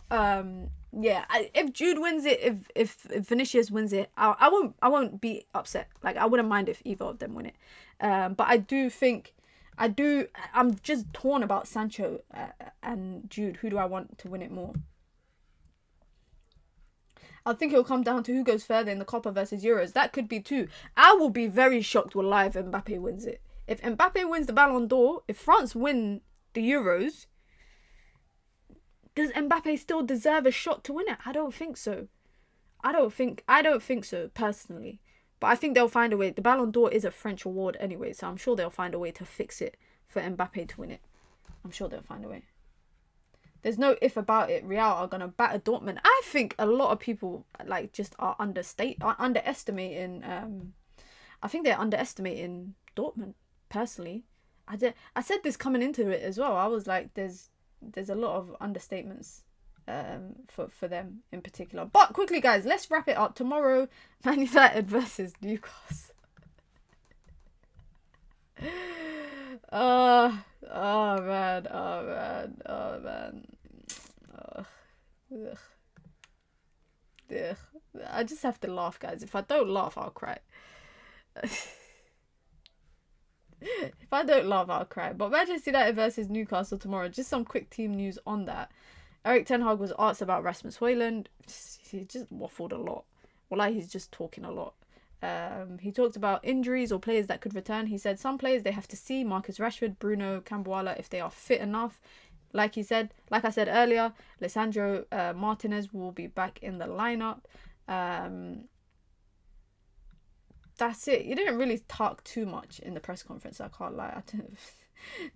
yeah. If Jude wins it, if Vinicius wins it, I won't be upset. Like, I wouldn't mind if either of them win it. But I'm just torn about Sancho and Jude. Who do I want to win it more? I think it'll come down to who goes further in the Copa versus Euros. That could be too. I will be very shocked if Mbappe wins it. If Mbappe wins the Ballon d'Or, if France win the Euros, does Mbappe still deserve a shot to win it? I don't think so. I don't think so, personally. But I think they'll find a way. The Ballon d'Or is a French award anyway, so I'm sure they'll find a way to fix it for Mbappe to win it. I'm sure they'll find a way. There's no if about it. Real are gonna batter Dortmund. I think a lot of people like just are underestimating. I think they're underestimating Dortmund. Personally, I said this coming into it as well. I was like, there's a lot of understatements for them in particular. But quickly, guys, let's wrap it up. Tomorrow, Man United versus Newcastle. Oh man. Ugh. I just have to laugh, guys. If I don't laugh, I'll cry. If I don't laugh, I'll cry. But Manchester United versus Newcastle tomorrow. Just some quick team news on that. Erik ten Hag was asked about Rasmus Højlund. He just waffled a lot. Well, he's just talking a lot. He talked about injuries or players that could return. He said some players they have to see, Marcus Rashford, Bruno, Cambuala, if they are fit enough. Like I said earlier, Lisandro Martinez will be back in the lineup. That's it. You didn't really talk too much in the press conference, I can't lie.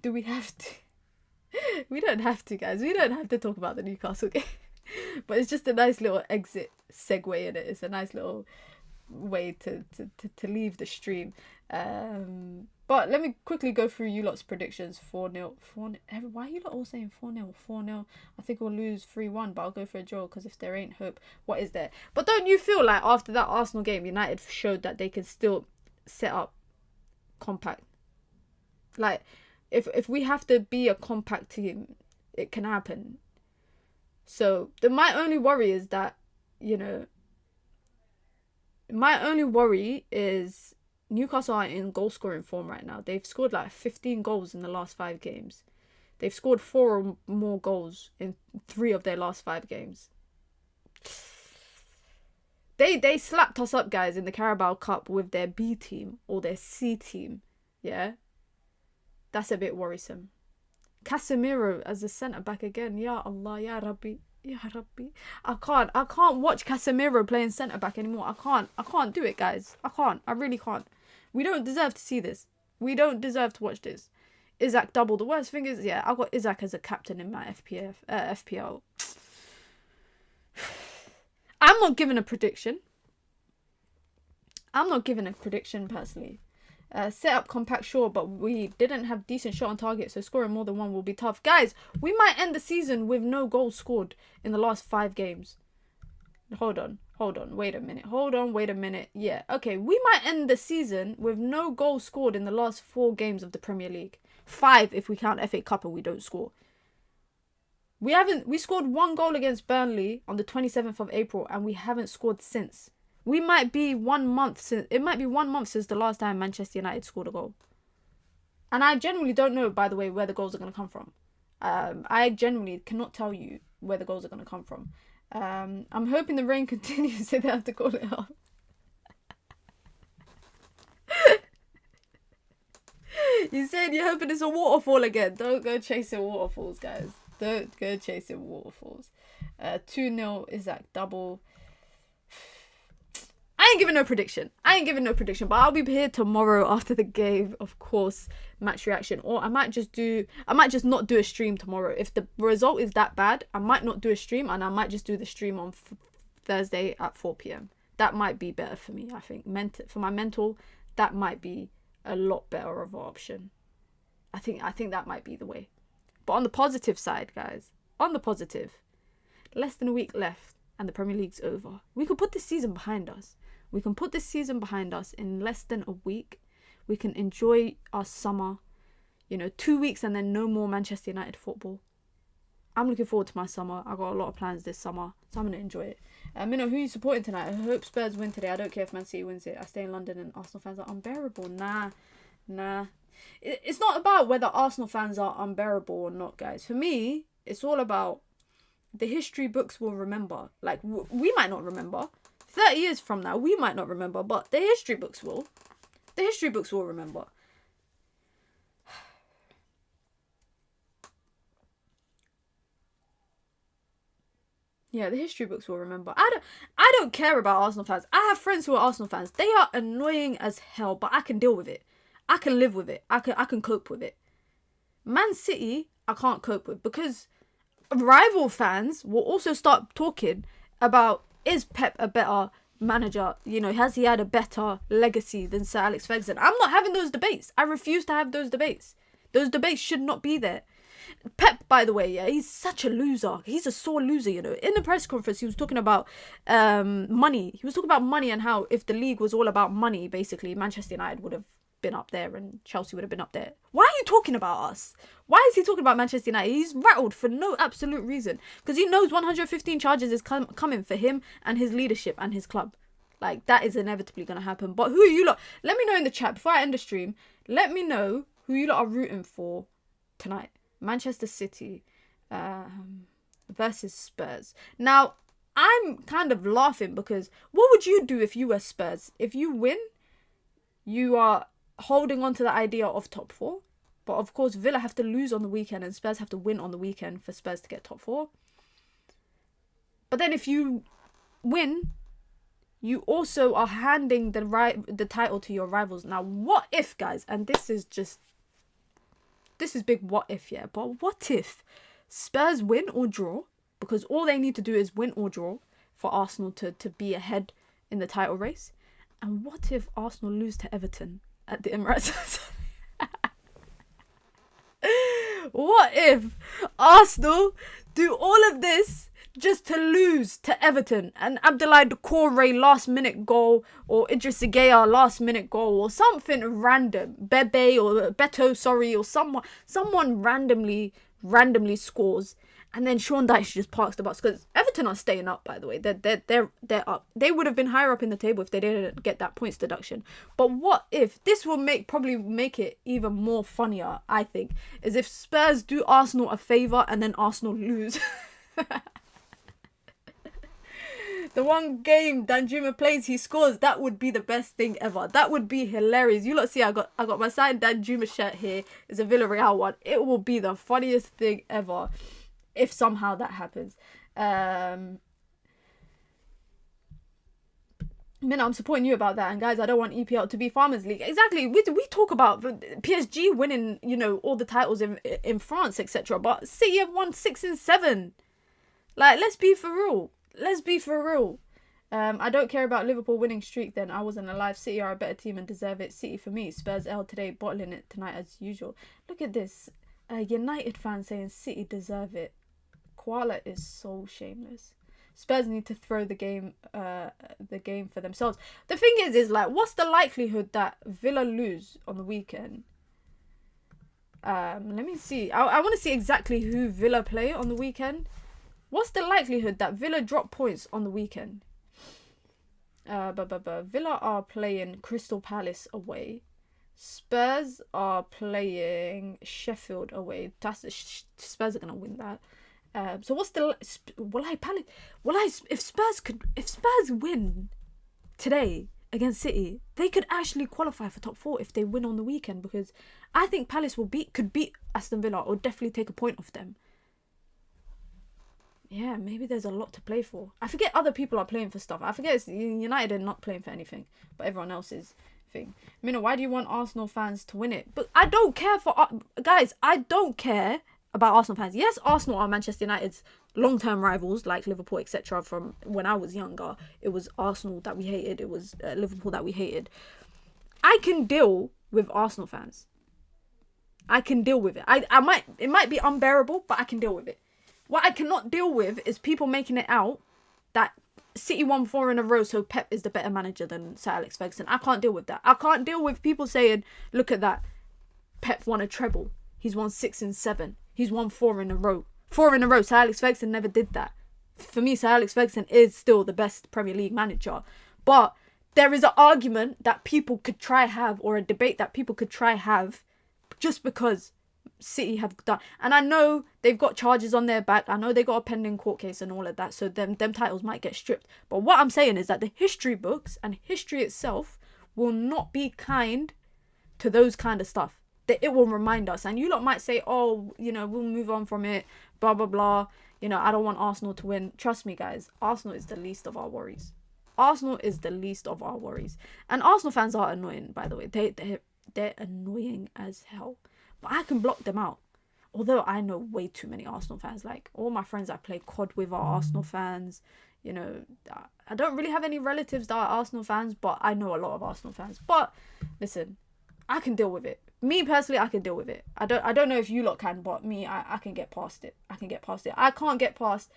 Do we have to? We don't have to, guys. We don't have to talk about the Newcastle game. But it's just a nice little exit segue in it. It's a nice little way to leave the stream. But let me quickly go through you lot's predictions. 4-0. Why are you lot all saying 4-0? 4-0. I think we'll lose 3-1, but I'll go for a draw because if there ain't hope, what is there? But don't you feel like after that Arsenal game, United showed that they can still set up compact? Like, if we have to be a compact team, it can happen. So my only worry is that, my only worry is Newcastle are in goal scoring form right now. They've scored like 15 goals in the last 5 games. They've scored 4 or more goals in 3 of their last 5 games. They slapped us up, guys, in the Carabao Cup with their B team or their C team. Yeah, that's a bit worrisome. Casemiro as a centre back again. Ya Allah, Ya Rabbi. Ya Rabbi. I can't watch Casemiro playing centre back anymore. I can't do it, guys. I really can't. We don't deserve to see this. We don't deserve to watch this. Isaac double. The worst thing is, yeah, I got Isaac as a captain in my FPL. I'm not giving a prediction. Personally. Set up compact, sure, but we didn't have decent shot on target, so scoring more than 1 will be tough. Guys, we might end the season with no goals scored in the last 5 games. Hold on. Wait a minute. Yeah, okay. We might end the season with no goals scored in the last 4 games of the Premier League. 5 if we count FA Cup and we don't score. We scored 1 goal against Burnley on the 27th of April and we haven't scored since. We might be 1 month since. It might be 1 month since the last time Manchester United scored a goal. And I genuinely don't know, by the way, where the goals are going to come from. I genuinely cannot tell you where the goals are going to come from. I'm hoping the rain continues so they have to call it off. You said you're hoping it's a waterfall again. Don't go chasing waterfalls, guys. Don't go chasing waterfalls. 2-0 Isaac double. I ain't giving no prediction. But I'll be here tomorrow after the game, of course, match reaction. Or I might just not do a stream tomorrow. If the result is that bad, I might not do a stream, and I might just do the stream on Thursday at 4 p.m. That might be better for me, I think. For my mental, that might be a lot better of an option. I think that might be the way. But on the positive side, guys, less than a week left and the Premier League's over. We could put this season behind us. In less than a week. We can enjoy our summer. 2 weeks and then no more Manchester United football. I'm looking forward to my summer. I got a lot of plans this summer, so I'm going to enjoy it. Minna, who are you supporting tonight? I hope Spurs win today. I don't care if Man City wins it. I stay in London and Arsenal fans are unbearable. Nah. It's not about whether Arsenal fans are unbearable or not, guys. For me, it's all about the history books will remember. Like, we might not remember. 30 years from now, we might not remember, but the history books will. The history books will remember. Yeah, the history books will remember. I don't care about Arsenal fans. I have friends who are Arsenal fans. They are annoying as hell, but I can deal with it. I can live with it. I can cope with it. Man City, I can't cope with, because rival fans will also start talking about, is Pep a better manager? Has he had a better legacy than Sir Alex Ferguson? I'm not having those debates. I refuse to have those debates. Those debates should not be there. Pep, by the way, yeah, he's such a loser. He's a sore loser, In the press conference, he was talking about money. He was talking about money and how if the league was all about money, basically, Manchester United would have been up there and Chelsea would have been up there. Why are you talking about us? Why is he talking about Manchester United? He's rattled for no absolute reason. Because he knows 115 charges is coming for him and his leadership and his club. Like, that is inevitably going to happen. But who are you lot? Let me know in the chat before I end the stream. Let me know who you lot are rooting for tonight. Manchester City versus Spurs. Now, I'm kind of laughing because what would you do if you were Spurs? If you win, you are holding on to the idea of top 4. But of course, Villa have to lose on the weekend and Spurs have to win on the weekend for Spurs to get top 4. But then if you win, you also are handing the title to your rivals. Now, what if, guys, and this is big what if, yeah, but what if Spurs win or draw? Because all they need to do is win or draw for Arsenal to be ahead in the title race. And what if Arsenal lose to Everton at the Emirates? What if Arsenal do all of this just to lose to Everton and Abdoulaye Doucouré last minute goal, or Idris Gueye last minute goal, or something random, Bebe or Beto, or someone randomly scores, and then Sean Dyche just parks the bus? Because Everton are staying up, by the way. They're up. They would have been higher up in the table if they didn't get that points deduction. But what if this will probably make it even more funnier? I think is if Spurs do Arsenal a favour and then Arsenal lose. The one game Danjuma plays, he scores. That would be the best thing ever. That would be hilarious. You lot see, I got my signed Danjuma shirt here. It's a Villarreal one. It will be the funniest thing ever if somehow that happens. Minna, I'm supporting you about that. And guys, I don't want EPL to be Farmers League. Exactly. We talk about PSG winning, all the titles in France, etc. But City have won 6 and 7. Like, let's be for real. I don't care about Liverpool winning streak then. I wasn't alive. City are a better team and deserve it. City for me. Spurs L today, bottling it tonight as usual. Look at this. United fan saying City deserve it. Koala is so shameless. Spurs need to throw the game for themselves. The thing is like, what's the likelihood that Villa lose on the weekend? Let me see. I want to see exactly who Villa play on the weekend. What's the likelihood that Villa drop points on the weekend? Villa are playing Crystal Palace away. Spurs are playing Sheffield away. Spurs are gonna win that. So what's the if Spurs win today against City, they could actually qualify for top 4 if they win on the weekend, because I think Palace could beat Aston Villa or definitely take a point off them. yeah, maybe there's a lot to play for. I forget other people are playing for stuff. I forget United are not playing for anything, but everyone else is thing. Mina, why do you want Arsenal fans to win it? But I don't care for guys. I don't care about Arsenal fans. Yes, Arsenal are Manchester United's long-term rivals, like Liverpool, etc. From when I was younger, it was Arsenal that we hated. It was Liverpool that we hated. I can deal with Arsenal fans. I can deal with it. It might be unbearable, but I can deal with it. What I cannot deal with is people making it out that City won 4 in a row, so Pep is the better manager than Sir Alex Ferguson. I can't deal with that. I can't deal with people saying, look at that. Pep won a treble. He's won 6 and 7. He's won 4 in a row. 4 in a row. Sir Alex Ferguson never did that. For me, Sir Alex Ferguson is still the best Premier League manager. But there is an argument that people could try have, or a debate that people could try have, just because City have done. And I know they've got charges on their back. I know they got a pending court case and all of that. So them titles might get stripped. But what I'm saying is that the history books and history itself will not be kind to those kind of stuff. That it will remind us. And you lot might say, oh, we'll move on from it. Blah, blah, blah. I don't want Arsenal to win. Trust me, guys. Arsenal is the least of our worries. Arsenal is the least of our worries. And Arsenal fans are annoying, by the way. They're annoying as hell. But I can block them out. Although I know way too many Arsenal fans. Like, all my friends I play COD with are Arsenal fans. I don't really have any relatives that are Arsenal fans, but I know a lot of Arsenal fans. But, listen, I can deal with it. Me, personally, I can deal with it. I don't know if you lot can, but me, I can get past it. I can't get past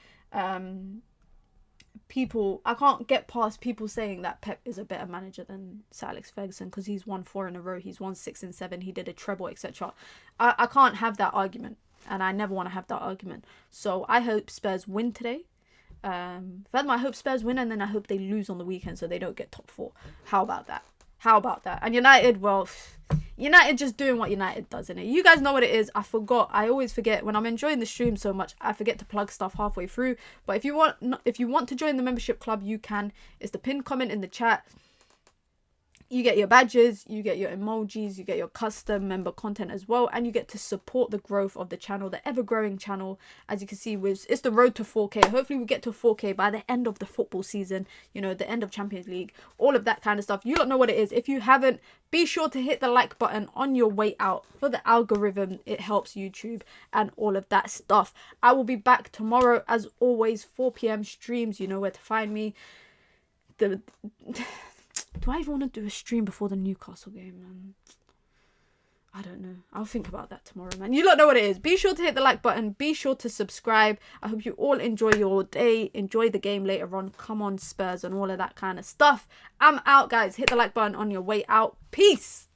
people saying that Pep is a better manager than Sir Alex Ferguson because he's won 4 in a row, he's won 6 and 7, he did a treble, etc. I can't have that argument, and I never want to have that argument. So I hope Spurs win today. Furthermore, I hope Spurs win, and then I hope they lose on the weekend so they don't get top 4. How about that? And United, well, United just doing what United does, innit? You guys know what it is. I always forget when I'm enjoying the stream so much. I forget to plug stuff halfway through. But if you want to join the membership club, you can. It's the pinned comment in the chat. You get your badges, you get your emojis, you get your custom member content as well, and you get to support the growth of the channel, the ever-growing channel. As you can see, it's the road to 4K. Hopefully we get to 4K by the end of the football season, the end of Champions League, all of that kind of stuff. You don't know what it is. If you haven't, be sure to hit the like button on your way out for the algorithm. It helps YouTube and all of that stuff. I will be back tomorrow, as always, 4 p.m. streams. You know where to find me. Do I even want to do a stream before the Newcastle game, man? I don't know. I'll think about that tomorrow, man. You don't know what it is. Be sure to hit the like button. Be sure to subscribe. I hope you all enjoy your day. Enjoy the game later on. Come on, Spurs, and all of that kind of stuff. I'm out, guys. Hit the like button on your way out. Peace.